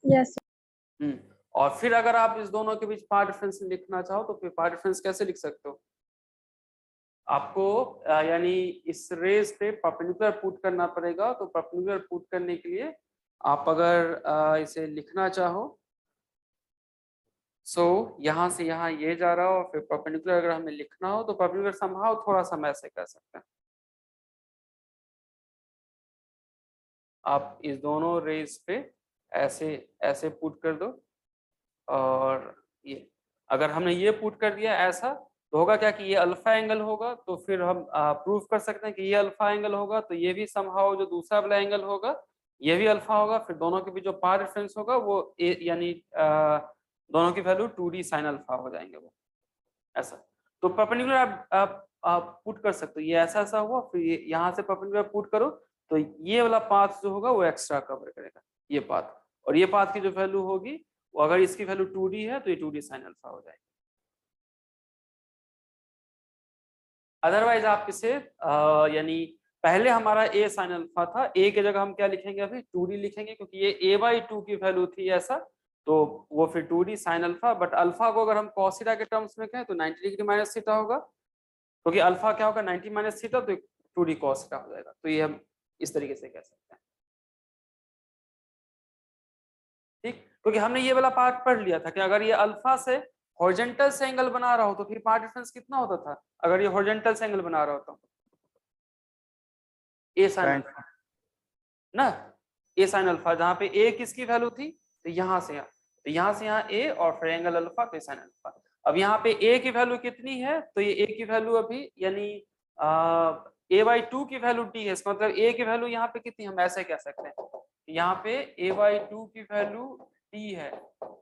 यस और फिर अगर आप इस दोनों के बीच पाथ डिफरेंस लिखना चाहो तो फिर पाथ डिफरेंस कैसे लिख सकते हो, आपको यानी इस रेज पे परपेंडिकुलर पुट करना पड़ेगा, तो परपेंडिकुलर पुट करने के लिए आप अगर इसे लिखना चाहो, सो यहाँ से यहाँ ये जा रहा हो, और फिर परपेंडिकुलर अगर हमें लिखना हो तो परपेंडिकुलर समहाउ थोड़ा सा मैं ऐसे कर सकते हैं, आप इस दोनों रेज पे ऐसे ऐसे पुट कर दो, और ये अगर हमने ये पुट कर दिया ऐसा, तो होगा क्या कि ये अल्फा एंगल होगा, तो फिर हम प्रूव कर सकते हैं कि ये अल्फा एंगल होगा, तो ये भी समहाउ जो दूसरा वाला एंगल होगा ये भी अल्फा होगा, फिर दोनों के बीच जो पाथ डिफरेंस होगा वो यानी दोनों की वैल्यू 2d साइन अल्फा हो जाएंगे वो, ऐसा। तो परपेंडिकुलर आप पुट कर सकते हो, ये ऐसा ऐसा हुआ, फिर ये यहाँ से परपेंडिकुलर पुट करो, तो ये वाला पाथ जो होगा वो एक्स्ट्रा कवर करेगा ये पाथ, और ये पाथ की जो वैल्यू होगी वो अगर इसकी वैल्यू 2d है तो ये 2d साइन अल्फा हो जाएगी। अदरवाइज आप इसे यानी पहले हमारा a साइन अल्फा था, a की जगह हम क्या लिखेंगे, अभी 2d लिखेंगे, क्योंकि ये a/2 की वैल्यू थी ऐसा, तो वो फिर 2d sine alpha, but alpha को अगर हम cos थीटा के टर्म्स में कहें तो 90 डिग्री माइनस थीटा होगा, क्योंकि अल्फा क्या होगा 90 माइनस थीटा, तो 2d cos थीटा हो जाएगा, तो ये हम इस तरीके से कह सकते हैं, ठीक, क्योंकि हमने ये वाला पार्ट पढ़ लिया था कि अगर ये अल्फा से हॉरिजॉन्टल से एंगल बना रहा हो तो फिर पाथ डिफरेंस कितना होता था, अगर ये हॉरिजॉन्टल से एंगल बना रहा होता a साइन अल्फा ना, a साइन अल्फा, जहां पे a किसकी वैल्यू थी, तो यहाँ से यहाँ, तो यहाँ से यहाँ a और फिर एंगल अल्फा, तो साइन अल्फा। अब यहाँ पे a की वैल्यू कितनी है, तो ये a की वैल्यू अभी यानी a/2 की वैल्यू d है, इसका मतलब a की वैल्यू यहाँ पे कितनी, हम ऐसे कह सकते हैं यहाँ पे a/2 की वैल्यू d है,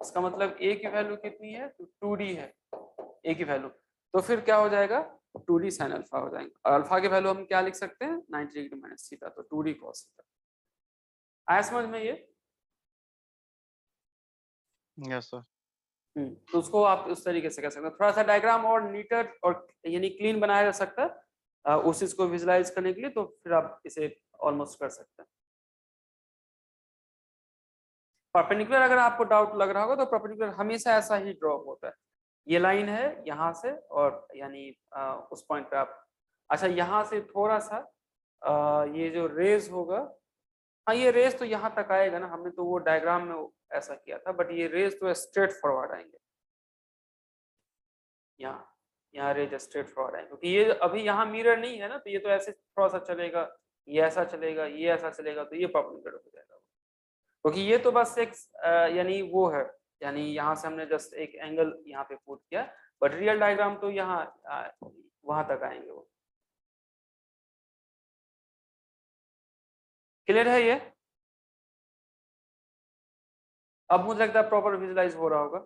इसका मतलब a की वैल्यू कितनी है, तो 2d है a की वैल्यू, तो फिर क्या हो जाएगा 2d साइन अल्फा हो जाएंगे, और अल्फा की वैल्यू हम क्या लिख सकते हैं 90 डिग्री माइनस थीटा, तो 2d cos थीटा। आया समझ में ये? Yes sir. तो उसको आप उस तरीके से कर सकते हैं, थोड़ा सा डायग्राम और नीटर और यानी क्लीन बनाया जा सकता है उस चीज को विजुलाइज करने के लिए, तो फिर आप इसे ऑलमोस्ट कर सकते हैं। परपेंडिकुलर अगर आपको डाउट लग रहा होगा तो परपेंडिकुलर हमेशा ऐसा ही ड्रॉ होता है, ये लाइन है यहाँ से, और यानी उस पॉइंट पे आप, अच्छा यहाँ से थोड़ा सा ये जो रेज होगा, हाँ ये रेज तो यहाँ तक आएगा ना, हमने तो वो डायग्राम में ऐसा किया था, बट ये रेज तो स्ट्रेट फॉरवर्ड आएंगे, यहाँ रेज स्ट्रेट फॉरवर्ड आएंगे, क्योंकि ये अभी यहाँ मिरर नहीं है ना, तो ये तो ऐसे थोड़ा सा चलेगा, ये ऐसा चलेगा, ये ऐसा चलेगा, तो ये परपेंडिकुलर हो जाएगा। क्योंकि ये तो बस एक यानी वो है, यानी यहाँ से हमने जस्ट एक एंगल यहाँ पे पुट किया, बट रियल डायग्राम तो यहाँ वहां तक आएंगे वो। क्लियर है ये? अब मुझे लगता है प्रॉपर विजुलाइज हो रहा होगा।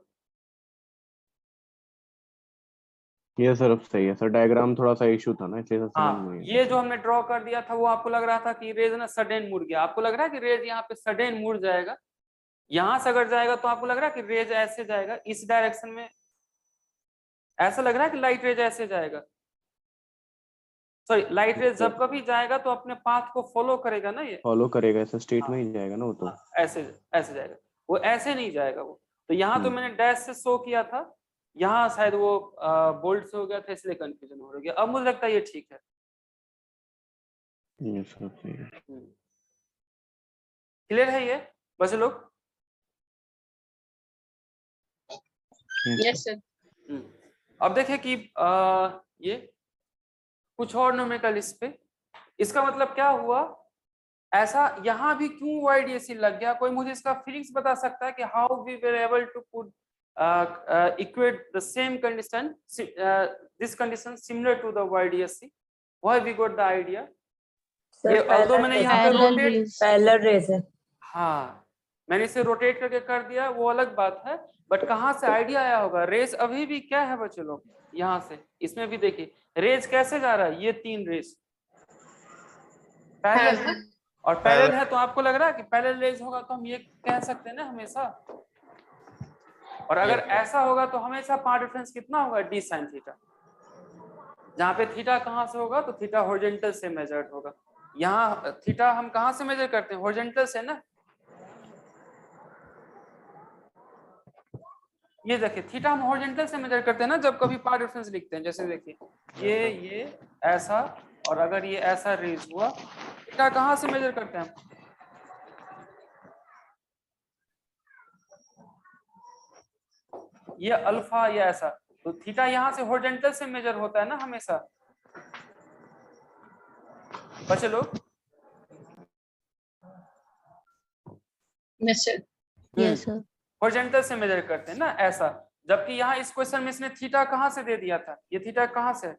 ये सर अब सही है सर, डायग्राम थोड़ा सा इशू था ना इसलिए सर समझ हाँ, नहीं ये जो हमने ड्रॉ कर दिया था वो आपको लग रहा था कि रेज ना सडन मुड़ गया, आपको लग रहा है कि रेज यहाँ पे सडन मुड़ जाएगा, यहां से अगर जाएगा तो आपको लग रहा है कि रेज ऐसे जाएगा इस डायरेक्शन में, ऐसा लग रहा है कि लाइट रेज ऐसे जाएगा, सॉरी लाइट रेज जब कभी जाएगा तो अपने पाथ को फॉलो करेगा ना, ये फॉलो करेगा, ऐसा स्ट्रेट में ही जाएगा ना वो तो। ऐसे ऐसे जाएगा, वो ऐसे नहीं जाएगा वो। तो यहाँ तो मैंने डैश से शो किया था, यहाँ शायद वो बोल्ड से हो गया था इसलिए कंफ्यूजन हो गया। अब मुझे लगता है ये ठीक है। ये सर सही है। क्लियर है ये बच्चे लोग? Yes, sir. अब देखें कि ये कुछ और न्यूमेरिकल इस पे, इसका मतलब क्या हुआ, ऐसा यहाँ भी क्यों YDAC लग गया? कोई मुझे इसका फीलिंग्स बता सकता है कि how we were able to put equate the same condition, this condition similar to the YDAC? Why we got the idea? ये although मैंने यहाँ पे रोटेट, पैरेलल रेज है। हाँ मैंने इसे रोटेट करके कर दिया वो अलग बात है, बट कहाँ से आइडिया आया होगा? रेज अभी भी क्या है बच्चे लोग, यहाँ से इसमें भी देखिए रेज कैसे जा रहा है, ये 3 रेज पैरेलल है, और पैरेलल है तो आपको लग रहा है कि पैरेलल रेज होगा तो हम ये कह सकते हैं ना हमेशा, और अगर ऐसा होगा तो हमेशा पाथ डिफरेंस कितना होगा, d sin थीटा, जहाँ पे थीटा कहाँ से होगा तो थीटा हॉरिजॉन्टल से मेजर्ड होगा। यहाँ थीटा हम कहाँ से मेजर करते हैं, हॉरिजॉन्टल से ना, ये देखिए थीटा हम हॉरिजॉन्टल से मेजर करते हैं ना जब कभी पाथ डिफरेंस लिखते हैं। जैसे देखिए ये ऐसा, और अगर ये ऐसा रेज हुआ, थीटा कहाँ से मेजर करते हैं हम, ये अल्फा या ऐसा, तो थीटा यहाँ से हॉरिजॉन्टल से मेजर होता है ना हमेशा बच्चे लोग। Yes, sir. Yes, sir. Horizontal से मेजर करते हैं ना ऐसा, जबकि यहाँ इस क्वेश्चन में इसने थीटा कहाँ से दे दिया था, ये थीटा कहाँ से,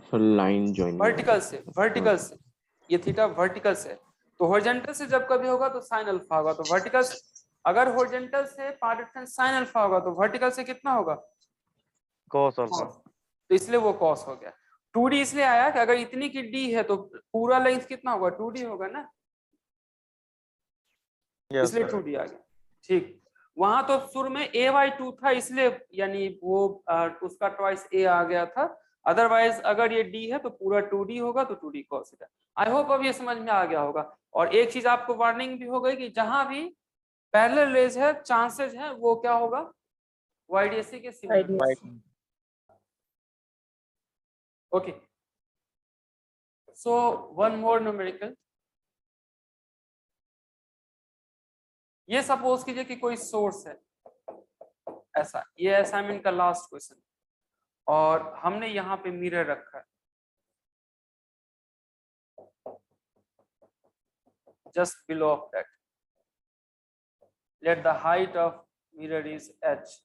सर लाइन जॉइन वर्टिकल से, वर्टिकल से, ये थीटा वर्टिकल से, तो हॉरिजॉन्टल से जब कभी होगा तो साइन अल्फा होगा, तो वर्टिकल से अगर हॉरिजॉन्टल से पाथ डिफरेंस साइन अल्फा होगा तो वर्टिकल से कितना होगा, cos अल्फा। तो इसलिए वो cos हो गया। 2d इसलिए आया कि अगर इतनी की d है तो पूरा लेंथ कितना होगा, 2d होगा ना, इसलिए 2d आ गया। ठीक, वहां तो शुरू में a/2 था इसलिए यानी वो उसका ट्वाइस a आ गया था, अदरवाइज अगर ये d है तो पूरा 2d होगा, तो 2d cos theta. I hope अब ये समझ में आ गया होगा। और एक चीज आपको वार्निंग भी हो गई कि जहां भी पैरेलल रेज है चांसेस है वो क्या होगा, YDAC के similar. Okay, so one more numerical, ये सपोज कीजिए कि कोई सोर्स है ऐसा, ये असाइनमेंट का लास्ट क्वेश्चन, और हमने यहाँ पे मिरर रखा है just below of that, let the height of mirror is h,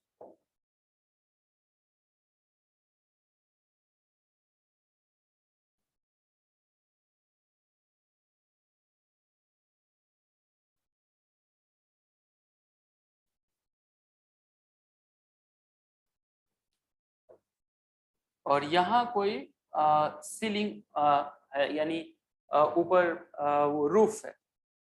और यहाँ कोई सीलिंग है यानी ऊपर वो रूफ है।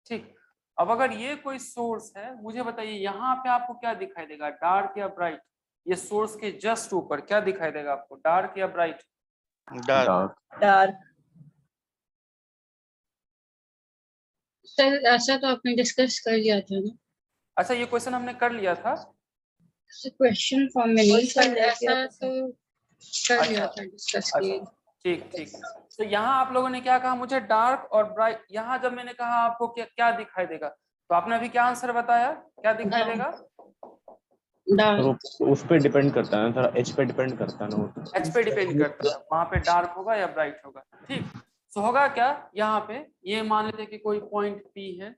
ठीक, अब अगर ये कोई सोर्स है, मुझे बताइए यहाँ पे आपको क्या दिखाई देगा, डार्क या ब्राइट? ये सोर्स के जस्ट ऊपर क्या दिखाई देगा आपको, डार्क या ब्राइट? डार्क। डार्क। सर ऐसा तो आपने डिस्कस कर लिया था ना, अच्छा ये क्वेश्चन हमने कर लिया था, क्वेश्चन फॉर्म में नहीं, Question सर लेके ऐसा तो कर लिया था, डिस्कस किए। ठीक ठीक। तो यहाँ आप लोगों ने क्या कहा, मुझे डार्क और ब्राइट, यहाँ जब मैंने कहा आपको क्या क्या दिखाई देगा, तो आपने अभी क्या आंसर बताया, क्या दिखाई देगा? डार्क। उस पे डिपेंड करता है ना सर, एच पे डिपेंड करता है ना वो, एच पे डिपेंड करता है, वहां पे डार्क होगा या ब्राइट होगा। ठीक, तो होगा क्या, यहाँ पे ये मान लेते कि कोई पॉइंट P है,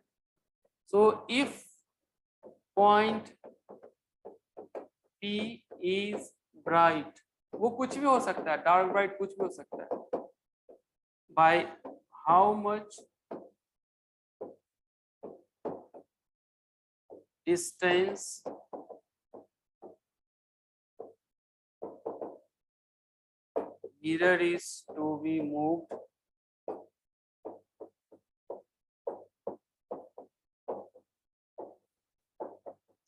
So if point P is bright, वो कुछ भी हो सकता है, डार्क ब्राइट कुछ भी हो सकता है, by how much distance mirror is to be moved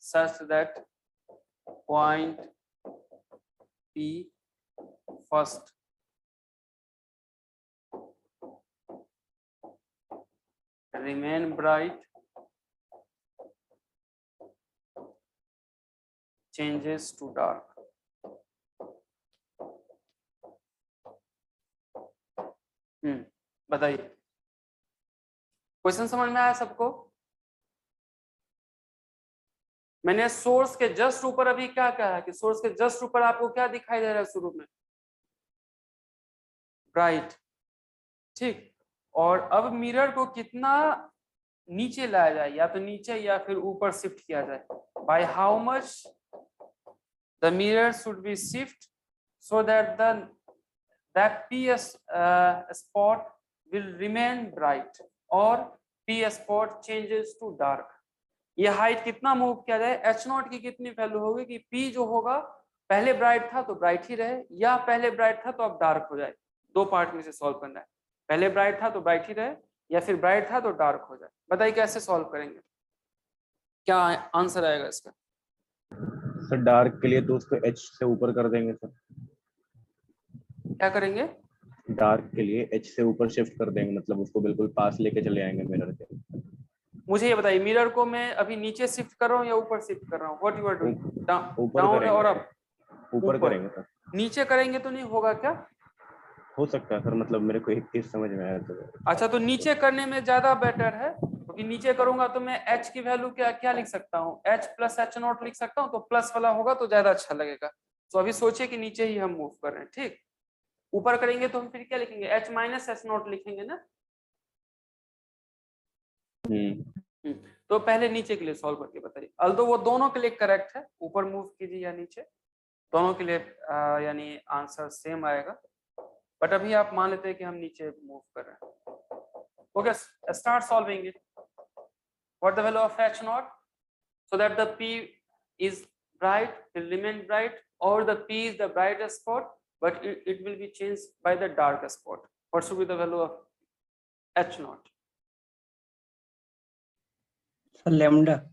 such that point P first remain bright, changes to dark. बताइए, क्वेश्चन समझ में आया सबको? मैंने सोर्स के जस्ट ऊपर अभी क्या कहा है कि सोर्स के जस्ट ऊपर आपको क्या दिखाई दे रहा है शुरू में? ब्राइट, ठीक। और अब मिरर को कितना नीचे लाया जाए, या तो नीचे या फिर ऊपर शिफ्ट किया जाए, by how much the mirror should be shift so that that P spot will remain bright और P spot changes to dark। ये हाइट कितना मूव किया जाए, H0 की कितनी वैल्यू होगी कि P जो होगा पहले ब्राइट था तो ब्राइट ही रहे, या पहले ब्राइट था तो अब डार्क हो जाए। दो पार्ट में से सॉल्व करना है, पहले ब्राइट था तो ब्राइट ही रहे, या फिर ब्राइट था तो डार्क हो जाए। बताइए कैसे सॉल्व करेंगे, क्या आंसर आएगा इसका? सर डार्क के लिए तो उसको H से ऊपर कर देंगे सर। क्या करेंगे? डार्क के लिए H से ऊपर शिफ्ट कर देंगे, मतलब उसको बिल्कुल पास लेके चले आएंगे मिरर के। मुझे ये बताइए, मिरर को मैं अभी नीचे शिफ्ट कर रहा हूँ या ऊपर शिफ्ट कर रहा हूँ? What you are doing? Down और अप? ऊपर करेंगे सर। नीचे करेंगे तो नहीं होगा क्या? हो सकता है सर, मतलब मेरे को एक चीज समझ में आया तो। अच्छा, तो नीचे करने में ज्यादा बेटर है, क्योंकि नीचे करूंगा तो मैं H की वैल्यू क्या क्या लिख सकता हूँ? H प्लस H0 लिख सकता हूँ, तो प्लस वाला होगा तो ज्यादा अच्छा लगेगा। तो अभी सोचिए कि नीचे ही हम मूव कर रहे हैं, ठीक। ऊपर करेंगे तो हम फिर क्या लिखेंगे? H माइनस H0 लिखेंगे ना। तो पहले नीचे के लिए सॉल्व करके बताइए, अल्दो वो दोनों के लिए करेक्ट है, ऊपर मूव कीजिए या नीचे, दोनों के लिए यानी आंसर सेम आएगा। बट अभी आप मान लेते हैं कि हम नीचे मूव कर रहे हैं। Okay, start solving it. What the value of H0 so that the P is bright, will remain bright, or the P is the brightest spot but it will be changed by the darkest spot? What should be the value of H0? So lambda.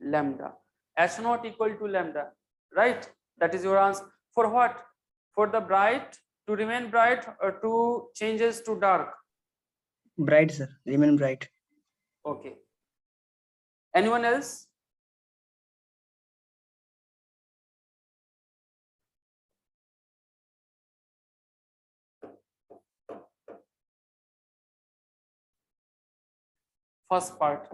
Lambda. H0 equal to lambda, right? That is your answer. For what? For the bright to remain bright or to changes to dark? Bright, sir. Remain bright. Okay. Anyone else? First part.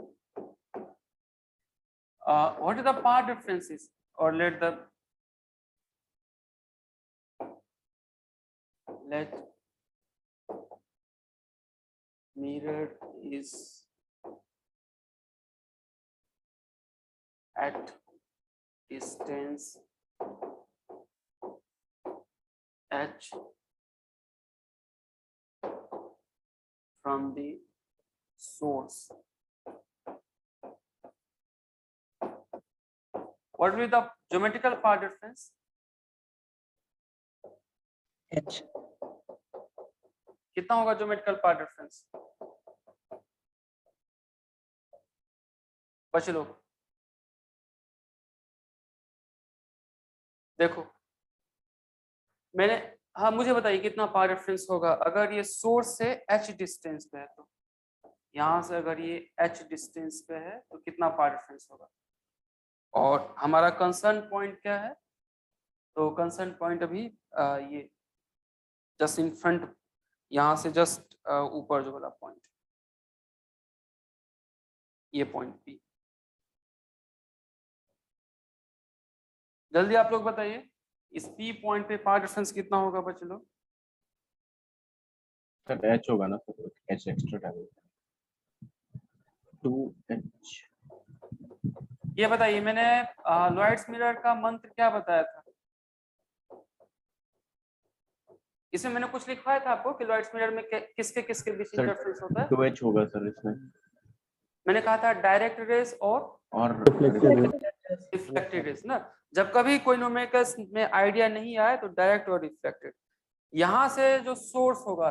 What are the part differences? Or let mirror is at distance H from the source. What will be the geometrical part difference? H. कितना होगा geometrical part difference? बच्चे लोग देखो, मैंने, हाँ मुझे बताइए कितना पार डिफरेंस होगा अगर ये सोर्स से H डिस्टेंस पे है, तो यहाँ से अगर ये H डिस्टेंस पे है तो कितना पार डिफरेंस होगा? और हमारा कंसर्न पॉइंट क्या है? तो कंसर्न पॉइंट अभी ये जस्ट इन फ्रंट, यहाँ से जस्ट ऊपर जो वाला पॉइंट, ये पॉइंट P। जल्दी आप लोग बताइए, इस P पॉइंट पे पार डिफरेंस कितना होगा बच्चे लोग? सर H होगा ना, H एक्स्ट्रा डालेंगे। 2h। ये बताइए, मैंने लॉयड्स मिरर का मंत्र क्या बताया था? इसमें मैंने कुछ लिखवाया था आपको कि लॉयड्स मिरर में किसके किसके बीच सर, इंटरफेरेंस होता है? 2h होगा सर इसमें। मैंने कहा था डायरेक्ट रेज और रिफ्लेक्टेड रेज ना। जब कभी कोई न्यूमेरिकल्स में आइडिया नहीं आए तो डायरेक्ट और रिफ्लेक्टेड। यहां से जो सोर्स होगा,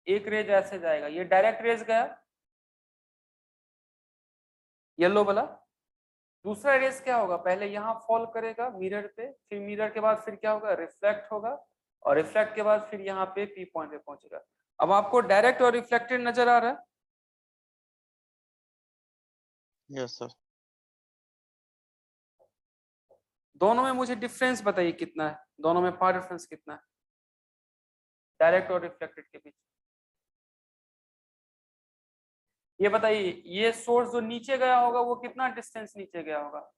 एक रेज ऐसे जाएगा, ये डायरेक्ट रेज गया येलो वाला। दूसरा रेज क्या होगा, पहले यहाँ फॉल करेगा मिरर पे, फिर मिरर के बाद फिर क्या होगा, रिफ्लेक्ट होगा, और रिफ्लेक्ट के बाद फिर यहाँ पे पी पॉइंट पे पहुंचेगा। अब आपको डायरेक्ट और रिफ्लेक्टेड नजर आ रहा है? Yes sir. दोनों में मुझे डिफरेंस बताइए कितना है, दोनों में पावर डिफरेंस कितना है डायरेक्ट और रिफ्लेक्टेड के बीच? ये बताइए, ये सोर्स जो नीचे गया होगा वो कितना डिस्टेंस नीचे गया होगा?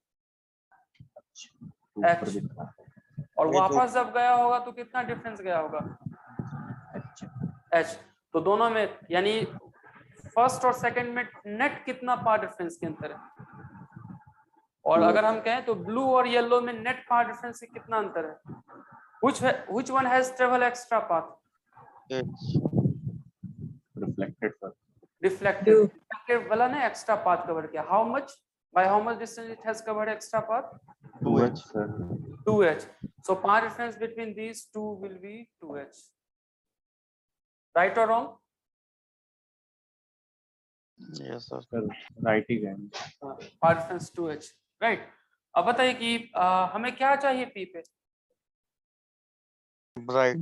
h। और वापस जब गया होगा तो कितना डिफरेंस गया होगा? h। तो दोनों में यानी फर्स्ट और सेकंड में नेट कितना पावर डिफरेंस के अंतर है? और अगर हम कहें तो ब्लू और येलो में नेट पावर डिफरेंस से कितना अंतर है? which one has travel extra path? Reflected वाला ने एक्स्ट्रा पाथ कवर किया। How much, by how much distance it has covered extra path? 2h sir. 2h। so path difference between these two will be 2h, right or wrong? Yes sir. Right ही है। path difference 2h, right? अब बताइए कि हमें क्या चाहिए p पे? Bright.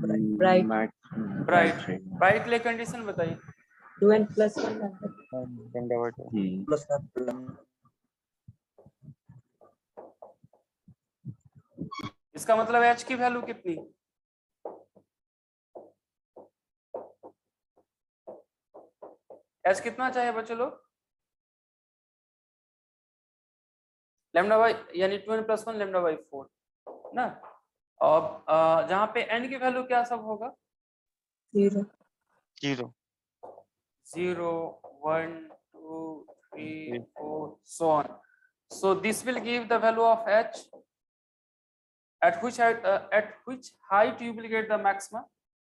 Bright के लिए कंडीशन बताइए। 2n plus 1 lambda by 2 plus इसका मतलब h की वैल्यू कितनी? h कितना चाहिए बच्चों लोग? लैम्डा बाई यानी 2n plus 1 लैम्डा बाई 4 ना। और जहां पे n की वैल्यू क्या सब होगा? 0 0 0 1 2 3 4 so on. So this will give the value of h. At which height you will get the maxima?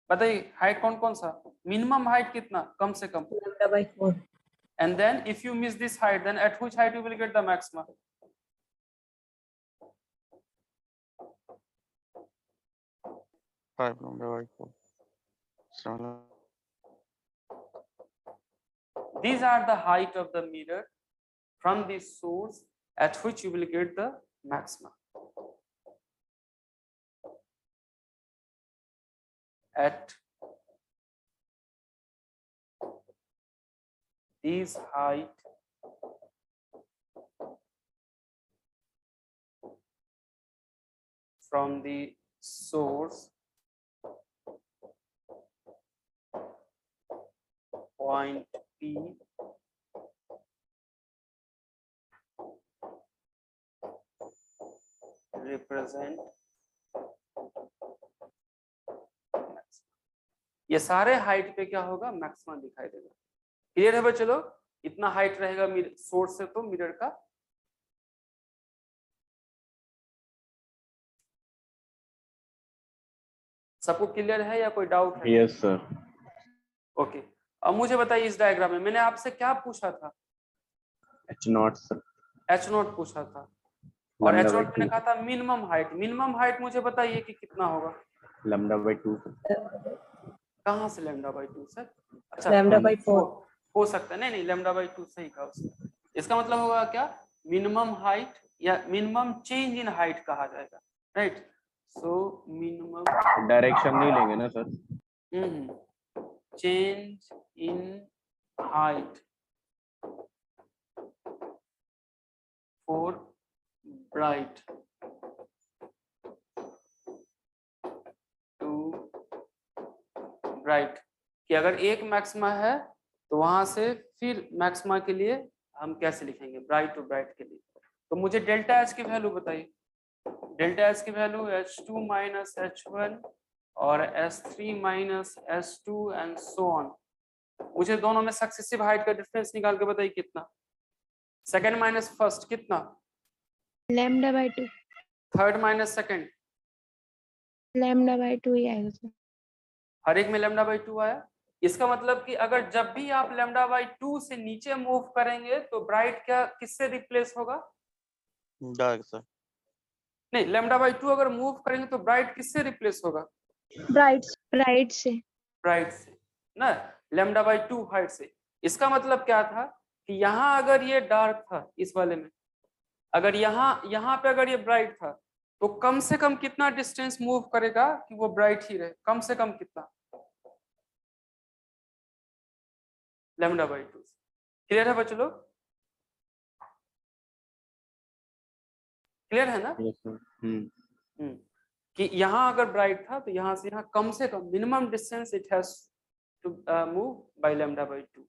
बताइए हाइट कौन कौन सा? मिनिमम हाइट कितना कम से कम? lambda by 4 And then if you miss this height, then at which height you will get the maxima? Five lambda by 4 7 These are the height of the mirror from the source at which you will get the maxima. At these height from the source point P represent ये सारे height पे क्या होगा? Maximum दिखाई देगा। Clear है बच्चों लोग? इतना हाइट रहेगा सोर्स से तो मिरर का। सबको क्लियर है या कोई डाउट है? Yes sir. ओके, अब मुझे बताइए इस डायग्राम में मैंने आपसे क्या पूछा था? h0 sir. h0 पूछा था और h0 मैंने कहा था मिनिमम हाइट। मिनिमम हाइट मुझे बताइए कि कितना होगा? लैम्डा बाय 2 कहाँ से लैम्डा बाई 2 सर? अच्छा lambda by 4 हो सकता है। नहीं नहीं, लैम्डा बाई 2 सही कहा उसने। इसका मतलब होगा क्या? मिनिमम हाइट या मिनिमम चेंज इन हाइट कहा जाएगा, राइट? सो मिनिमम डायरेक्शन नहीं लेंगे ना sir? Change in height for bright to bright, कि अगर एक मैक्सिमा है तो वहां से फिर मैक्सिमा के लिए हम कैसे लिखेंगे? ब्राइट टू ब्राइट के लिए। तो मुझे डेल्टा एच की वैल्यू बताइए। डेल्टा एच की वैल्यू h2 माइनस h1 और s3 minus s2 and so on. मुझे दोनों में सक्सेसिव हाइट का डिफरेंस निकाल के बताइए कितना? सेकंड माइनस फर्स्ट कितना, lambda by 2, third minus second, lambda by 2 ही आएगा सर। हर एक में लैम्डा बाई 2 आया। इसका मतलब कि अगर जब भी आप लैम्डा बाई 2 से नीचे मूव करेंगे तो ब्राइट क्या किससे रिप्लेस होगा, डार्क सर। नहीं, लैम्डा बाई 2 अगर मूव करेंगे तो ब्राइट किससे रिप्लेस होगा, Bright से। ब्राइट से ना, लैम्डा बाई 2 हाइट से। इसका मतलब क्या था कि यहाँ अगर ये डार्क था इस वाले में, अगर यहाँ पे अगर ये ब्राइट था तो कम से कम कितना डिस्टेंस मूव करेगा कि वो ब्राइट ही रहे, कम से कम कितना, लैम्डा बाई 2। क्लियर है बच्चों लोग, क्लियर है ना। Yes sir. कि यहाँ अगर ब्राइट था तो यहाँ से यहाँ कम से कम minimum distance it has to move by lambda by 2।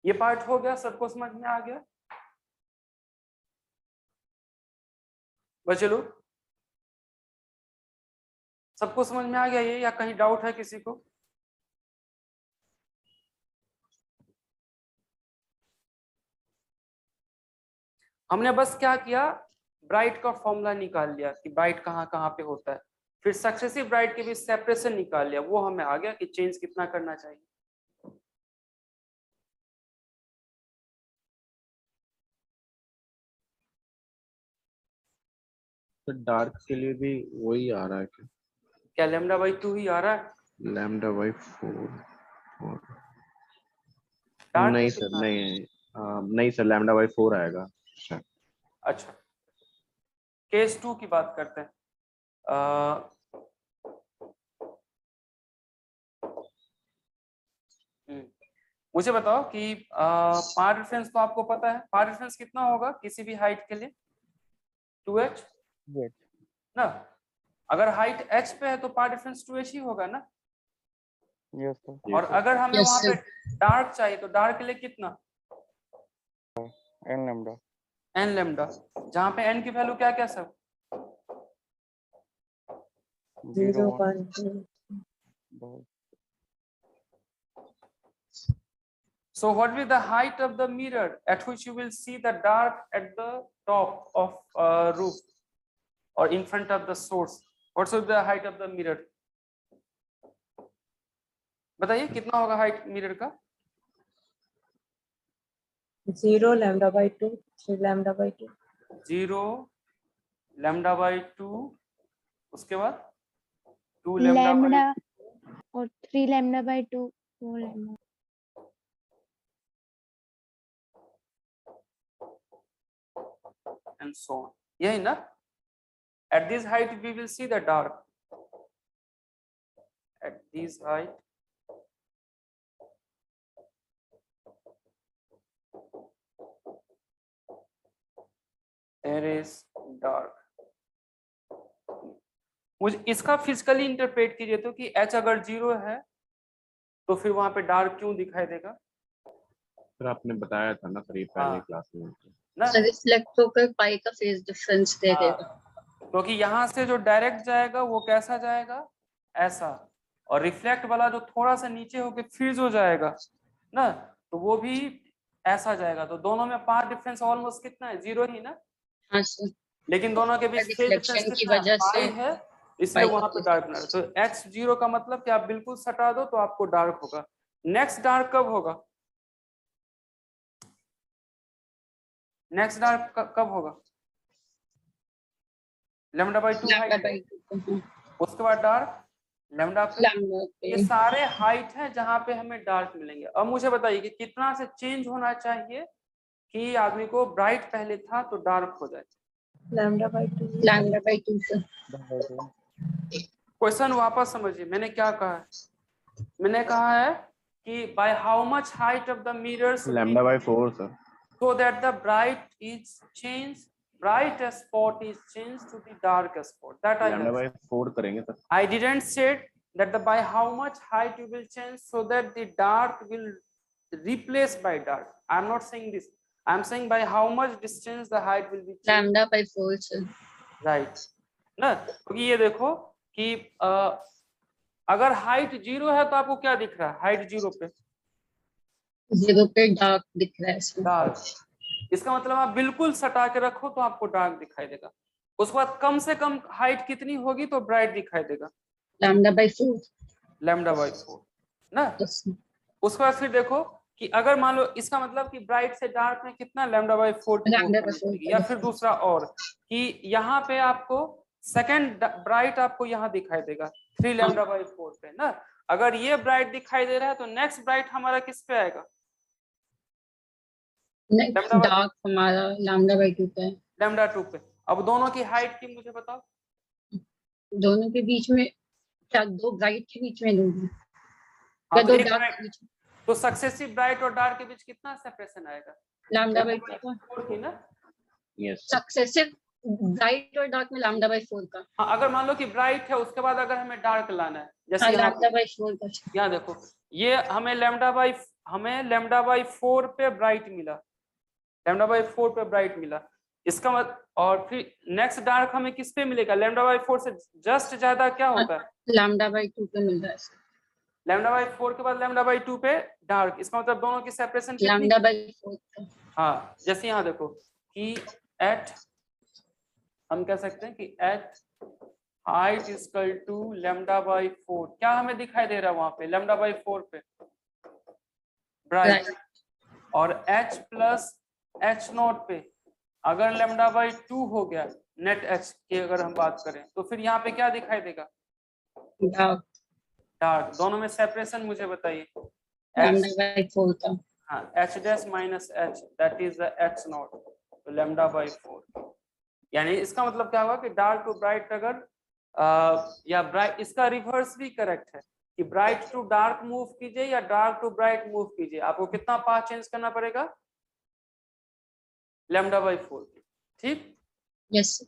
ये पार्ट हो गया, सबको समझ में आ गया बच्चे लोग, सबको समझ में आ गया ये, या कहीं डाउट है किसी को। हमने बस क्या किया, ब्राइट का फॉर्मूला निकाल लिया कि ब्राइट कहाँ कहाँ पे होता है, फिर सक्सेसिव ब्राइट के बीच सेपरेशन निकाल लिया, वो हमें आ गया कि चेंज कितना करना चाहिए। तो डार्क के लिए भी वही आ रहा है क्या लैम्डा बाई 2 ही आ रहा है, लैम्डा बाई 4? डार्क नहीं में सर, कितना? नहीं सर, लैम्डा बाई 4 आएगा। अच्छा, केस 2 की बात करते हैं। मुझे बताओ कि पाथ डिफरेंस तो आपको पता है, पाथ डिफरेंस कितना होगा किसी भी हाइट के लिए, 2h ना। अगर हाइट h पे है तो पाथ डिफरेंस 2h ही होगा ना। Yes sir. और अगर हमें Yes, वहां sir. पे डार्क चाहिए तो डार्क के लिए कितना, एन लैम्डा। n लैम्डा, जहाँ पे n की वैल्यू क्या क्या सब, 0, 0 1, 2. So what will be the height of the mirror at which you will see the dark at the top of roof or in front of the source? What should be the height of the mirror? बताइए कितना होगा height mirror का, 0 lambda by 2, 3 lambda by 2. 0 lambda by 2, उसके बाद 2 lambda by lambda और 3 lambda by 2, 4 lambda। and so on. यही ना, at this height we will see the dark, at this height there is dark। मुझे इसका physically interpret कीजिए तो कि h अगर 0 है तो फिर वहां पे डार्क क्यों दिखाई देगा, सर आपने बताया था ना सर ये पहले क्लास में ना। रिफ्लेक्ट होकर पाई का फेज डिफरेंस दे देगा। क्योंकि यहाँ से जो डायरेक्ट जाएगा वो कैसा जाएगा, ऐसा, और रिफ्लेक्ट वाला जो थोड़ा सा नीचे होके फिर जो जाएगा ना, तो वो भी ऐसा जाएगा। तो दोनों में पाथ डिफरेंस ऑलमोस्ट कितना है, 0 ही ना। हाँ सर। लेकिन दोनों के बीच फेज डिफरेंस रिफ्लेक्शन की कितना है, वजह से पाई है, इसलिए पाई वहां पे डार्क ना। तो h 0 का मतलब कि आप बिल्कुल सटा दो तो आपको डार्क होगा। नेक्स्ट डार्क कब होगा, नेक्स्ट डार्क कब होगा, lambda by 2 lambda height, by 2. उसके बाद डार्क लैम्डा पे। lambda ये पे सारे हाइट है जहां पे हमें डार्क मिलेंगे। अब मुझे बताइए कि कितना से चेंज होना चाहिए कि आदमी को ब्राइट पहले था तो डार्क हो जाए। Lambda by 2. lambda by 2 sir. Question वापस समझिए, मैंने क्या कहा है, मैंने कहा है कि by how much height of the mirrors lambda by 4 sir. so that the bright spot is changed to the dark spot, that I lambda have by 4 करेंगे sir. I didn't say that the by how much height you will change so that the dark will replace by dark. I am not saying this, I am saying by how much distance the height will be changed. lambda by 4 sir. right ना, क्योंकि ये देखो कि अगर height 0 है तो आपको क्या दिख रहा है, हाइट 0 पे 0 पे डार्क दिख रहा है इसमें। डार्क, इसका मतलब आप बिल्कुल सटा के रखो तो आपको डार्क दिखाई देगा। उसके बाद कम से कम हाइट कितनी होगी तो ब्राइट दिखाई देगा, lambda by 4. लैम्डा बाई 4 ना। Yes. उसके बाद फिर देखो कि अगर मान लो इसका मतलब कि ब्राइट से डार्क में कितना लैम्डा बाई 4 की Lambda by मूव करनी 4 पड़ेगी। या फिर दूसरा और कि यहाँ पे आपको सेकंड ब्राइट आपको यहाँ दिखाई देगा 3 लैम्डा बाई 4 पे ना। अगर ये ब्राइट दिखाई दे रहा है तो नेक्स्ट ब्राइट हमारा किस पे आएगा, Next Lambda by- dark हमारा lambda by 2 पे है। लैम्डा 2 पे। अब दोनों की हाइट की मुझे बताओ। दोनों के बीच में क्या, दो ब्राइट के बीच में लूंगी हाँ, या तो दो एक डार्क bright- के बीच में? तो सक्सेसिव ब्राइट और डार्क के बीच कितना सेपरेशन आएगा, lambda by 4 2 की ना। यस सक्सेसिव ब्राइट और डार्क में lambda by 4 का। हाँ, अगर मान लो कि ब्राइट है उसके बाद अगर हमें डार्क लाना है, जैसे हाँ, यहाँ lambda by 4 का। यहाँ देखो ये हमें लैम्डा बाई 4 पे ब्राइट मिला, लैम्डा बाई 4 पे ब्राइट मिला। इसका मतलब और फिर नेक्स्ट डार्क हमें किस पे मिलेगा, लैम्डा बाई 4 से जस्ट ज्यादा क्या होता है, lambda by 2 पे मिल रहा है। लैम्डा बाई 4 के बाद लैम्डा बाई 2 पे डार्क। इसका मतलब दोनों की सेपरेशन कितनी। lambda by 4 का। हाँ, जैसे यहाँ देखो कि एट हम कह सकते हैं कि at height equal to lambda by 4, क्या हमें दिखाई दे रहा है वहां पे लैम्डा बाई 4 पे ब्राइट। और एच प्लस एच नॉट पे अगर लैम्डा बाई 2 हो गया नेट एच की अगर हम बात करें तो फिर यहाँ पे क्या दिखाई देगा, डार्क डार्क। दोनों में सेपरेशन मुझे बताइए। lambda by 4 का। हाँ, H dash minus H that is the H not, तो लैम्डा बाई 4। यानी इसका मतलब क्या हुआ कि डार्क टू ब्राइट अगर या ब्राइट, इसका रिवर्स भी करेक्ट है कि ब्राइट टू डार्क मूव कीजिए या डार्क टू ब्राइट मूव कीजिए, आपको कितना पाथ चेंज करना पड़ेगा, लैम्डा बाई 4। ठीक। यस।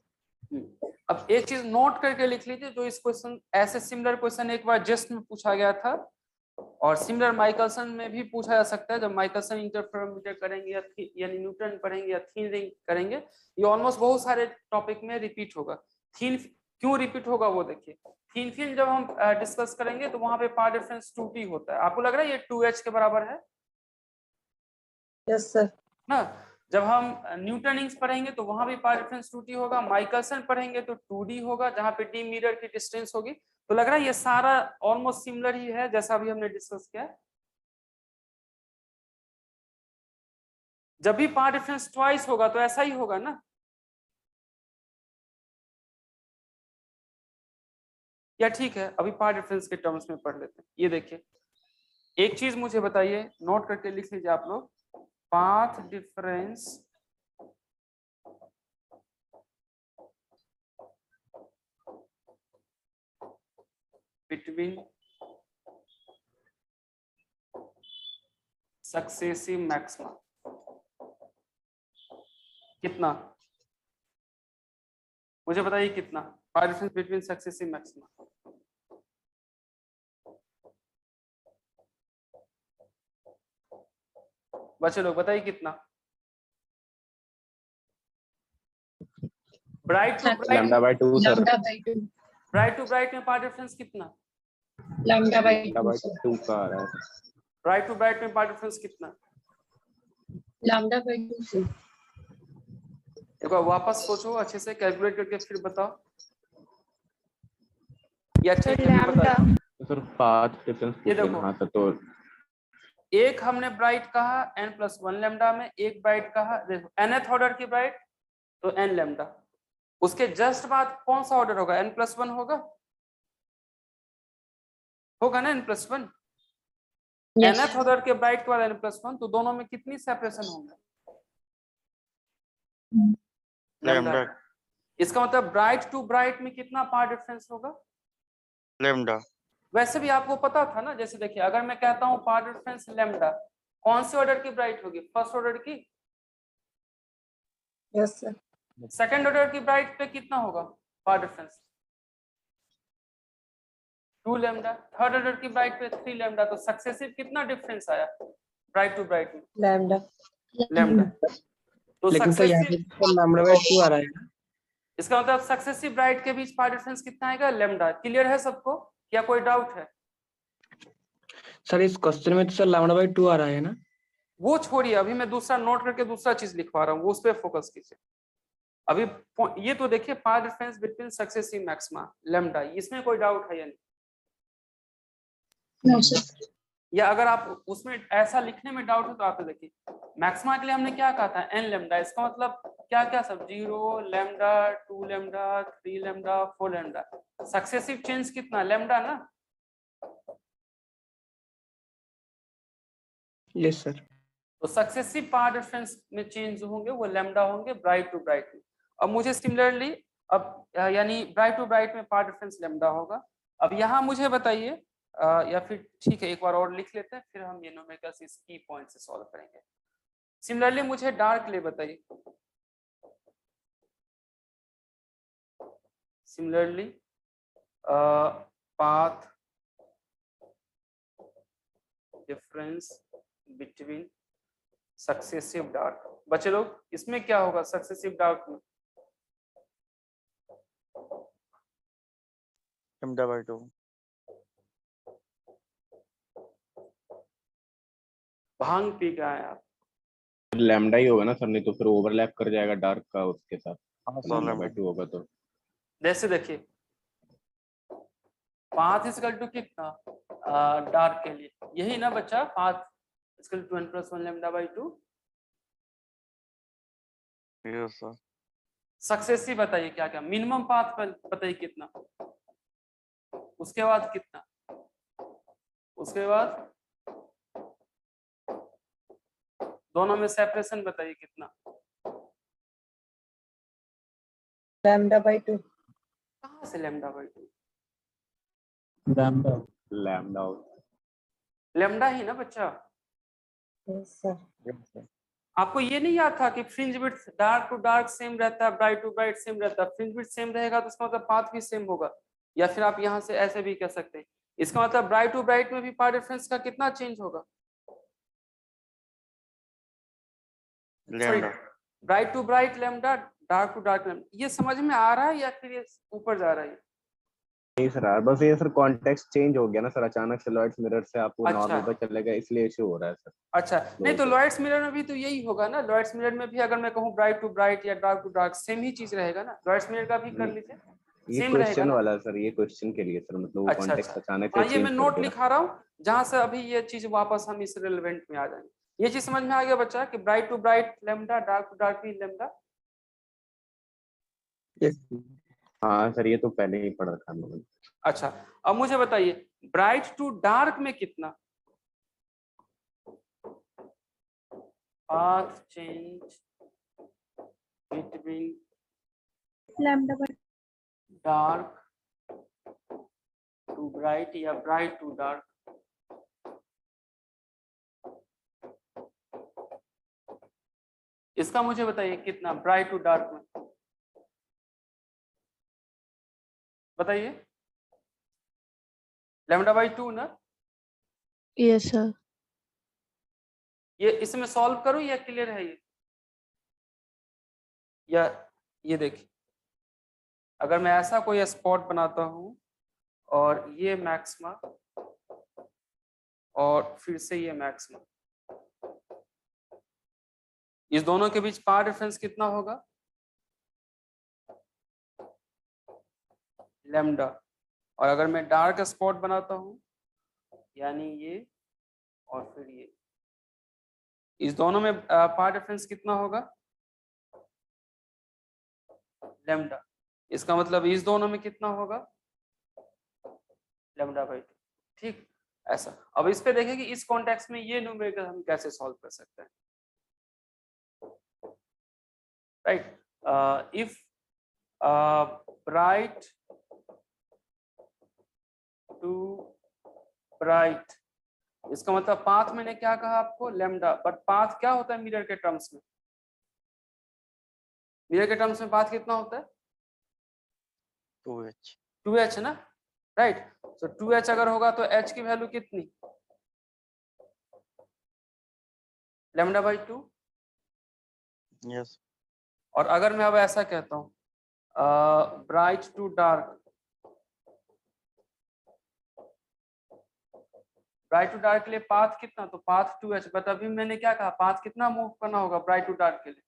अब एक चीज नोट करके लिख लीजिए, जो इस क्वेश्चन ऐसे सिमिलर क्वेश्चन एक बार जस्ट में पूछा गया था और सिमिलर माइकलसन में भी पूछा जा सकता है। जब माइकलसन इंटरफेरोमीटर करेंगे यानी न्यूटन पढ़ेंगे या थीन रिंग करेंगे, ये ऑलमोस्ट बहुत सारे टॉपिक में रिपीट होगा। थीन क्यों रिपीट होगा वो देखिए, थीन फिल्म जब हम डिस्कस करेंगे तो वहां पे पाथ डिफरेंस 2t होता है। आपको लग रहा है ये 2h के बराबर है यस सर। ना। जब हम न्यूटनिंग्स पढ़ेंगे तो वहां भी पाथ डिफरेंस 2t होगा। माइकलसन पढ़ेंगे तो 2d होगा, जहां पे d मिरर की डिस्टेंस होगी। तो लग रहा है ये सारा ऑलमोस्ट सिमिलर ही है जैसा अभी हमने डिस्कस किया। जब भी पाथ डिफरेंस ट्वाइस होगा तो ऐसा ही होगा ना, या ठीक है अभी पाथ डिफरेंस के टर्म्स में पढ़ लेते हैं। ये देखिए एक चीज मुझे बताइए, नोट करके लिख लीजिए आप लोग, path difference between successive maxima कितना, मुझे बताइए कितना path difference between successive maxima. बच्चे लोग बताइए कितना। Bright to bright, lambda by 2 sir, lambda by 2 bright to bright में पाथ डिफरेंस कितना, lambda by lambda 2 by sir. 2 का आ रहा है। ब्राइट टू ब्राइट में पाथ डिफरेंस कितना। lambda by 2 से। एक बार वापस सोचो अच्छे से, कैलकुलेट करके फिर बताओ। या ठीक है मैं बता, तो सर पाथ डिफरेंस ये पूछ देखो। लेना। हाँ सर, तो एक हमने ब्राइट कहा n+1 लैम्डा में, एक ब्राइट कहा देखो nth ऑर्डर की ब्राइट तो n लैम्डा, उसके जस्ट बाद कौन सा ऑर्डर होगा, n+1 होगा, होगा ना n+1। Yes. nth ऑर्डर के ब्राइट के बाद n+1, तो दोनों में कितनी सेपरेशन होंगे, लैम्डा इसका मतलब ब्राइट टू ब्राइट में कितना पाथ डिफरेंस होगा, लैम्डा वैसे भी आपको पता था ना। जैसे देखिए अगर मैं कहता हूं पाथ डिफरेंस लैम्डा, कौन से ऑर्डर की ब्राइट होगी, फर्स्ट ऑर्डर की, यस सर। सेकंड ऑर्डर की ब्राइट पे कितना होगा path difference, 2 lambda, third order की ब्राइट पे 3 लैम्डा। तो सक्सेसिव कितना डिफरेंस आया ब्राइट टू ब्राइट में, लैम्डा। लैम्डा। तो लेकिन सर यहाँ पे सक्सेसिव, लैम्डा बाय 2 आ रहा है ना। इसका मतलब सक्सेसिव ब्राइट के बीच पाथ डिफरेंस कितना आएगा, लैम्डा। क्लियर है सबको, क्या कोई डाउट है। सर इस क्वेश्चन में तो सर लैम्डा बाय 2 आ रहा है ना। वो छोड़िए, अभी मैं दूसरा नोट करके दूसरा चीज लिखवा रहा हूँ, वो उस पर फोकस कीजिए। अभी ये तो देखिए path difference between successive maxima lambda, इसमें कोई डाउट है या नहीं? No, sir. या अगर आप उसमें ऐसा लिखने में डाउट है तो आप देखिए, मैक्सिमा के लिए हमने क्या कहा था, एन लैम्डा, इसका मतलब क्या क्या सब, 0 lambda, 2 lambda, 3 lambda, 4 lambda. Successive change कितना, लैम्डा ना? Yes sir. तो सक्सेसिव पाथ डिफरेंस में चेंज होंगे वो लैम्डा होंगे ब्राइट टू ब्राइट में। अब मुझे सिमिलरली अब यानी ब्राइट टू ब्राइट में पाथ डिफरेंस लैम्डा होगा। अब यहाँ मुझे बताइए या फिर ठीक है एक बार और लिख लेते हैं, फिर हम ये न्यूमेरिकल्स इस की पॉइंट से सॉल्व करेंगे। सिमिलरली मुझे डार्क ले बताइए, similarly path difference between successive dark. बच्चे लोग इसमें क्या होगा सक्सेसिव डार्क में? λ/2 भांग पी के आए आप? लैम्डा ही होगा ना सर, नहीं तो फिर ओवरलैप कर जाएगा डार्क का उसके साथ, हाँ सर लैम्डा λ/2 बाय 2 होगा तो। जैसे देखिए पाथ इक्वल टू कितना डार्क के लिए, यही ना बच्चा, path equal to n + 1 lambda by 2। Yes sir successive बताइए क्या क्या, मिनिमम पाथ बताइए कितना, उसके बाद कितना, उसके बाद दोनों में सेपरेशन बताइए कितना, λ/2 कहाँ से लैम्डा बाय 2? लैम्डा लैम्डा ही ना बच्चा। yes sir यस सर आपको ये नहीं याद था कि fringe width dark to dark same रहता है, ब्राइट टू ब्राइट सेम रहता है? फ्रिंज विड्थ सेम रहेगा तो इसका मतलब पाथ भी सेम होगा। या फिर आप यहाँ से ऐसे भी कह सकते हैं, इसका मतलब ब्राइट टू ब्राइट में भी पाथ डिफरेंस का कितना चेंज होगा? Sorry, λ bright to bright lambda, dark to dark lambda. ये समझ में आ रहा है या फिर ये ऊपर जा रहा है? नहीं सर यार, बस ये सर कॉन्टेक्स्ट चेंज हो गया ना सर, अचानक से लॉयड्स मिरर से आपको अच्छा। नॉर्मल पर चलेगा, इसलिए इशू हो रहा है सर। अच्छा नहीं तो लॉयड्स मिरर में भी तो यही होगा ना, लॉयड्स मिरर में भी अगर मैं कहूँ ब्राइट टू ब्राइट या डार्क टू डार्क सेम ही चीज रहेगा ना, लॉयड्स मिरर का भी कर लीजिए ये सेम रहेगा क्वेश्चन ना। वाला सर, ये क्वेश्चन के लिए सर, मतलब वो अच्छा कॉन्टेक्स्ट अच्छा, अचानक हाँ से ये मैं चेंज कर नोट दिया। लिखा रहा हूँ जहां से अभी ये चीज वापस हम इस रिलेवेंट में आ जाएंगे। ये चीज समझ में आ गया बच्चा कि bright to bright lambda, dark to dark भी लैम्डा। यस हाँ सर, ये तो पहले ही पढ़ा था मैंने। अच्छा अब मुझे बताइए ब्राइट टू डार्क में कितना path change between λ/2 dark to bright या ब्राइट टू डार्क? इसका मुझे बताइए कितना ब्राइट टू डार्क में, बताइए। λ/2 ना? Yes, sir. ये इसमें सॉल्व करूं या क्लियर है ये? या ये देखिए अगर मैं ऐसा कोई स्पॉट बनाता हूं और ये मैक्सिमा और फिर से ये मैक्सिमा, इस दोनों के बीच पाथ डिफरेंस कितना होगा? लैम्डा। और अगर मैं डार्क स्पॉट बनाता हूं यानी ये और फिर ये, इस दोनों में पाथ डिफरेंस कितना होगा? लैम्डा। इसका मतलब इस दोनों में कितना होगा? λ/2। ठीक, ऐसा। अब इस पे देखें कि इस कॉन्टेक्स्ट में ये न्यूमेरिकल हम कैसे सॉल्व कर सकते हैं, right. If bright to bright, इसका मतलब पाथ मैंने क्या कहा आपको? लैम्डा। बट पाथ क्या होता है मिरर के टर्म्स में? मिरर के टर्म्स में पाथ कितना होता है? 2h 2h ना, राइट। तो 2h अगर होगा तो h की वैल्यू कितनी? λ/2। यस और अगर मैं अब ऐसा कहता हूं bright to dark, bright to dark के लिए पाथ कितना, तो पाथ 2h, बट अभी मैंने क्या कहा, पाथ कितना मूव करना होगा ब्राइट टू डार्क के लिए,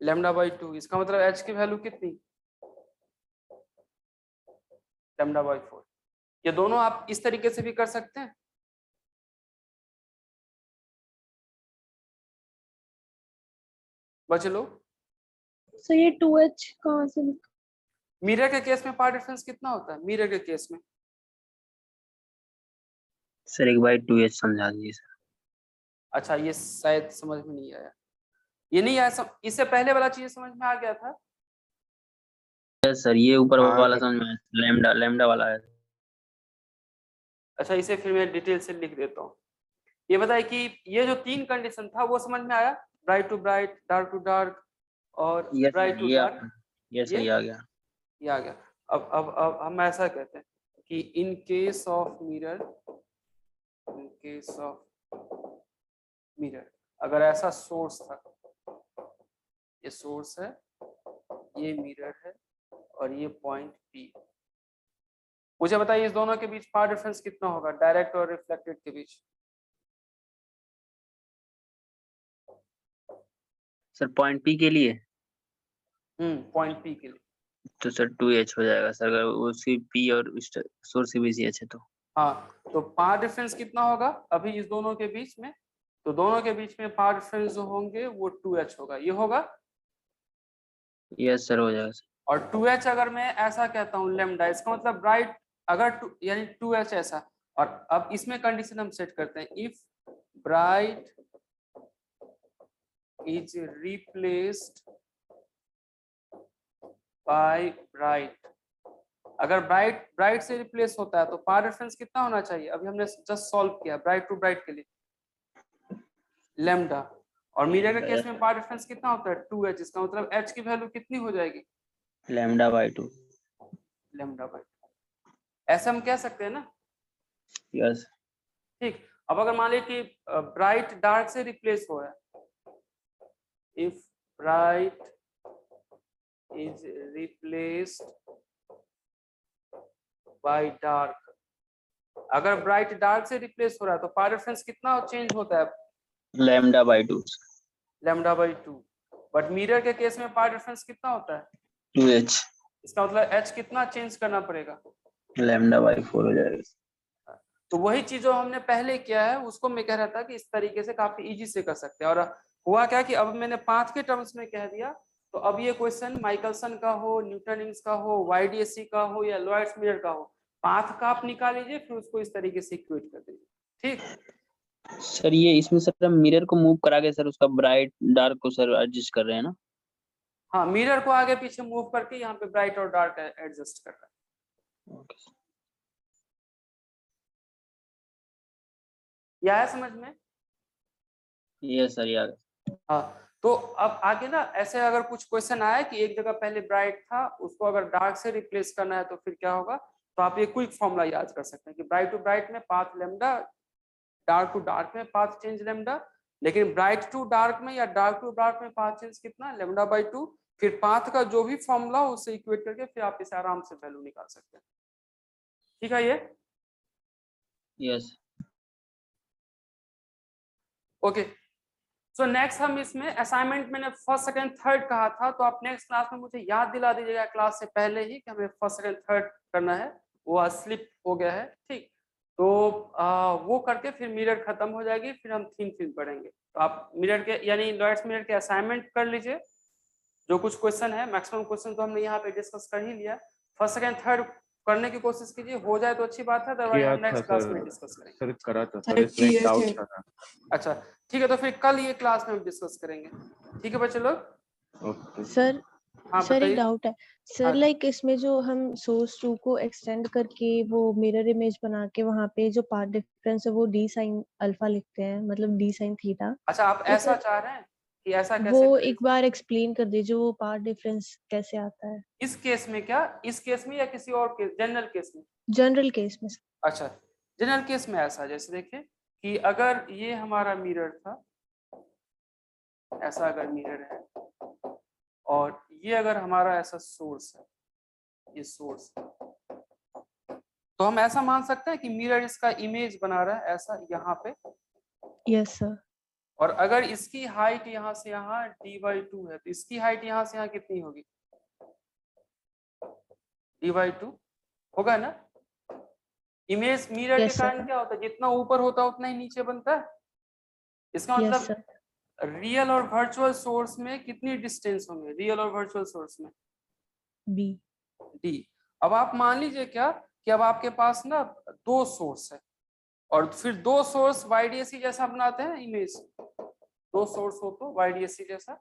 λ/2। इसका मतलब h की वैल्यू कितनी, λ/4। ये दोनों आप इस तरीके से भी कर सकते हैं। बच लो। सर ये 2h कहाँ से लिखा? मिरर के केस में पाथ डिफरेंस कितना होता है, मिरर के केस में? सर 1/2h समझा दीजिए सर। अच्छा, ये शायद समझ में नहीं आया, ये नहीं आया इससे पहले वाला चीज समझ में आ गया था। सर ये ऊपर हाँ, वाला समझ में आया, लैम्डा लैम्डा वाला है। अच्छा, इसे फिर मैं डिटेल से लिख देता हूँ। ये बताए कि ये जो 3 कंडीशन था वो समझ में आया, bright to bright, dark to dark और यस ब्राइट सर, टू ये डार्क। यस सर, ये ये आ गया। ये आ गया। अब हम ऐसा कहते हैं कि in case of mirror, in case of mirror, अगर ऐसा सोर्स था, ये सोर्स है, ये मिरर है और ये पॉइंट P, मुझे बताइए इस दोनों के बीच पाथ डिफरेंस कितना होगा, डायरेक्ट और रिफ्लेक्टेड के बीच? सर पॉइंट P के लिए पॉइंट P के लिए। तो सर 2h हो जाएगा सर, अगर उसी P और सोर्स के बीच h है तो। हाँ, तो पाथ डिफरेंस कितना होगा अभी इस दोनों के बीच में, तो दोनों के बीच में पाथ डिफरेंस जो होंगे वो 2h होगा, ये होगा। यस सर, हो जाएगा सर। और 2h अगर मैं ऐसा कहता हूँ लैम्डा, इसका मतलब ब्राइट अगर यानी 2h ऐसा, और अब इसमें कंडीशन हम सेट करते हैं, if bright is replaced by bright, अगर ब्राइट ब्राइट से रिप्लेस होता है तो पाथ डिफरेंस कितना होना चाहिए, अभी हमने जस्ट सॉल्व किया ब्राइट टू ब्राइट के लिए लैम्डा, और मिरर के केस में पाथ डिफरेंस कितना होता है 2h, इसका मतलब h की वैल्यू कितनी हो जाएगी, λ/2। λ/2। ऐसे हम कह सकते हैं ना। यस। ठीक, अब अगर मान लीजिए कि ब्राइट डार्क से रिप्लेस हो रहा है, if bright is replaced by dark, अगर ब्राइट डार्क से रिप्लेस हो रहा है तो पाथ डिफरेंस कितना चेंज होता है, λ/2। λ/2। बट मिरर के केस में पाथ डिफरेंस कितना होता है 2h। इसका मतलब h कितना चेंज करना पड़ेगा, λ/4 हो जाएगा। तो वही चीज जो हमने पहले किया है उसको मैं कह रहा था कि इस तरीके से काफी इजी से कर सकते हैं। और हुआ क्या कि अब मैंने पाथ के टर्म्स में कह दिया, तो अब ये क्वेश्चन माइकलसन का हो, न्यूटन-इंग्स का हो, YDSC का हो या लॉयड्स मिरर का हो, पाथ का आप निकाल लीजिए फिर उसको इस तरीके से इक्वेट कर दीजिए। ठीक सर ये इसमें सर हम मिरर को मूव करा के सर उसका ब्राइट डार्क को सर एडजस्ट कर रहे हैं ना। हाँ, मिरर को आगे पीछे मूव करके यहाँ पे ब्राइट और डार्क एडजस्ट कर रहा है। ओके। यह है समझ में? ये सर यार। हाँ, तो अब आगे ना ऐसे अगर कुछ क्वेश्चन आया कि एक जगह पहले ब्राइट था उसको अगर डार्क से रिप्लेस करना है तो फिर क्या होगा, तो आप ये क्विक फॉर्मूला याद कर सकते हैं कि ब्राइट टू ब्राइट में path lambda, dark to dark में पाथ चेंज लैम्डा, लेकिन ब्राइट टू डार्क में या डार्क टू डार्क में पाथ चेंज कितना, λ/2। फिर पाथ का जो भी फॉर्मूला हो उससे इक्वेट करके फिर आप इसे आराम से वैल्यू निकाल सकते हैं। ठीक है ये? यस। ओके, सो नेक्स्ट हम इसमें असाइनमेंट मैंने फर्स्ट सेकंड थर्ड कहा था, तो आप नेक्स्ट क्लास में मुझे याद दिला दीजिएगा क्लास से पहले ही कि हमें फर्स्ट सेकंड थर्ड करना है, वो स्लिप हो गया है। ठीक, तो वो करके फिर मिरर खत्म हो जाएगी, फिर हम थीम पढ़ेंगे। तो आप मिरर के यानी लॉयड्स मिरर के असाइनमेंट कर लीजिए, जो कुछ क्वेश्चन है मैक्सिमम क्वेश्चन तो हमने यहाँ पे डिस्कस कर ही लिया, फर्स्ट सेकंड थर्ड करने की कोशिश कीजिए, हो जाए तो अच्छी बात है, अदरवाइज हम नेक्स्ट क्लास में डिस्कस करेंगे। सर करा था सर, इसमें एक डाउट था। अच्छा ठीक है, तो फिर कल ये क्लास में हम डिस्कस करेंगे। ठीक है बच्चे लोग? ओके सर हाँ सर एक बताइए। डाउट है सर, हाँ। लाइक इसमें जो हम सोर्स 2 को एक्सटेंड करके वो मिरर इमेज बना के वहां पे जो पाथ डिफरेंस है वो d sin अल्फा लिखते हैं, मतलब d sin थीटा, अच्छा, आप तो ऐसा सर चाह रहे हैं कि ऐसा कैसे वो करें? एक बार एक्सप्लेन कर दीजिए वो पाथ डिफरेंस कैसे आता है इस केस में क्या, इस केस में या किसी और केस, जनरल केस में? जनरल केस में। अच्छा, जनरल केस में ऐसा, जैसे देखिए कि अगर ये हमारा मिरर था, ऐसा अगर मिरर है और ये अगर हमारा ऐसा सोर्स है, ये सोर्स है, तो हम ऐसा मान सकते हैं कि मिरर इसका इमेज बना रहा है ऐसा यहाँ पे, यस सर। और अगर इसकी हाइट यहाँ से यहाँ d/2 है तो इसकी हाइट यहाँ से यहाँ कितनी होगी, d/2 होगा ना। इमेज मिरर के यस कारण सर। क्या होता है, जितना ऊपर होता है उतना ही नीचे बनता है। इसका यस मतलब सर। रियल और वर्चुअल सोर्स में कितनी डिस्टेंस होंगे, रियल और वर्चुअल सोर्स में बी। d। अब आप मान लीजिए क्या कि अब आपके पास ना दो सोर्स है और फिर दो सोर्स YDAC जैसा बनाते हैं इमेज, दो सोर्स हो तो YDAC जैसा,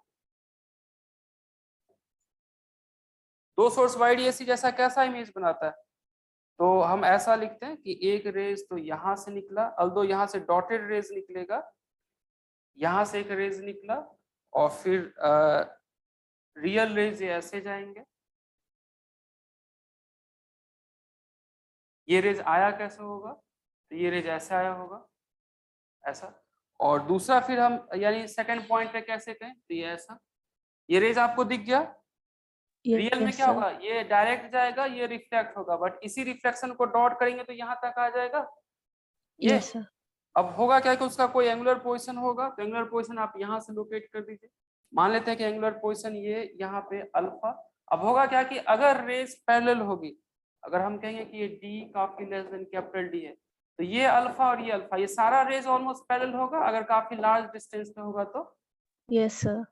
दो सोर्स YDAC जैसा कैसा इमेज बनाता है, तो हम ऐसा लिखते हैं कि एक रेज तो यहां से निकला, अल्दो यहां से डॉटेड रेज निकलेगा, यहां से एक रेज निकला और फिर रियल रेज ये ऐसे जाएंगे, ये रेज आया कैसे होगा, तो ये रेज ऐसे आया होगा ऐसा। और दूसरा फिर हम यानी सेकंड पॉइंट पे कैसे कहें, तो ये ऐसा, ये रेज आपको दिख गया। रियल में यस क्या सर। होगा, ये डायरेक्ट जाएगा, ये रिफ्लेक्ट होगा, बट इसी रिफ्लेक्शन को डॉट करेंगे तो यहाँ तक आ जाएगा ये। Yes sir. अब होगा क्या कि उसका कोई एंगुलर पोजीशन होगा, तो एंगुलर पोजीशन आप यहाँ से लोकेट कर दीजिए, मान लेते हैं कि एंगुलर पोजीशन ये यहाँ पे अल्फा। अब होगा क्या कि अगर रेज पैरेलल होगी, अगर हम कहेंगे कि ये d काफी लेस देन कैपिटल D है, तो ये अल्फा और ये अल्फा, ये सारा रेज ऑलमोस्ट पैरेलल होगा अगर काफी लार्ज डिस्टेंस पे होगा तो। Yes sir.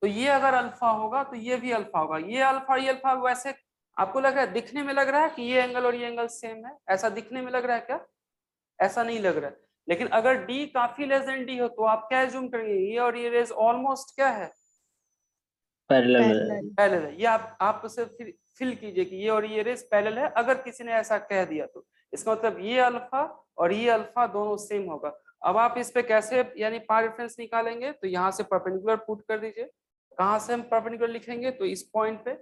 तो ये अगर अल्फा होगा तो ये भी अल्फा होगा, ये अल्फा ये अल्फा। वैसे आपको लग रहा है, दिखने में लग रहा है कि ये एंगल और ये एंगल सेम है, ऐसा दिखने में लग रहा है क्या, ऐसा नहीं लग रहा है। लेकिन अगर d काफी लेस देन d हो तो आप क्या एज्यूम करेंगे, ये और ये रेज ऑलमोस्ट क्या है, पैरेलल पैरेलल। पैरेलल है। ये आप उसे फिर फिल कीजिए कि ये और ये रेज पैरेलल है, अगर किसी ने ऐसा कह दिया तो इसका मतलब ये अल्फा और ये अल्फा दोनों सेम होगा। अब आप इस पे कैसे यानी पाथ रेफरेंस निकालेंगे, तो यहाँ से परपेंडिकुलर पुट कर दीजिए। कहाँ से हम परपेंडिकुलर लिखेंगे, तो इस पॉइंट पे।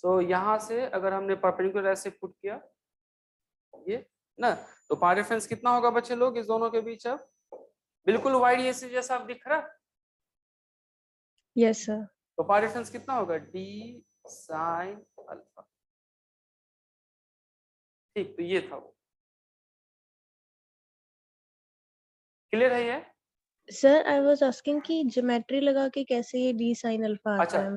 सो यहाँ से अगर हमने परपेंडिकुलर ऐसे पुट किया ये ना, तो पाथ रेफरेंस कितना होगा बच्चे लोग इस दोनों के बीच, अब बिल्कुल YDAC जैसा अब दिख रहा है, यस सर। तो पाथ रेफरेंस कितना होगा, d sin अल्फा। ठीक, तो ये था वो। क्लियर है ये। सर आई वाज आस्किंग कि ज्योमेट्री लगा के कैसे ये d sin अल्फा आता अच्छा, है।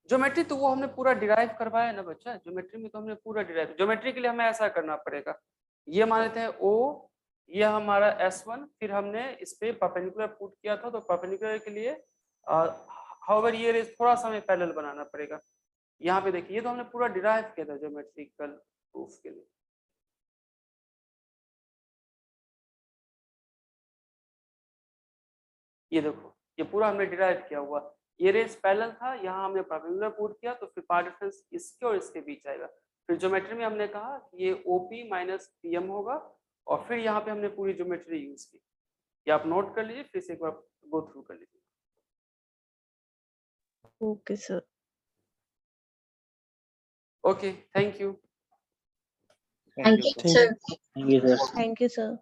ज्योमेट्री तो वो हमने पूरा डिराइव करवाया ना बच्चा, ज्योमेट्री में तो हमने पूरा डिराइव। ज्योमेट्री के लिए हमें ऐसा करना पड़ेगा, ये मान लेते हैं O, ये हमारा S1, फिर हमने इस पे परपेंडिकुलर पुट किया था, तो परपेंडिकुलर के लिए हाउएवर ये रेज थोड़ा सा हमें पैरेलल बनाना पड़ेगा। यहाँ पे देखिए, ये तो हमने पूरा डिराइव किया था ज्योमेट्रिकल प्रूफ के लिए। ये देखो, ये पूरा हमने डिराइव किया हुआ, ये रेज पैरेलल था, यहाँ हमने परपेंडिकुलर पुट किया, तो फिर पाथ डिफरेंस इसके और इसके बीच आएगा। फिर ज्योमेट्री में हमने कहा कि ये OP माइनस PM होगा, और फिर यहाँ पे हमने पूरी ज्योमेट्री यूज की। ये आप नोट कर लीजिए, फिर से एक बार गो थ्रू कर लीजिए। Okay sir. Okay, thank you. Thank you sir. Thank you sir thank you sir.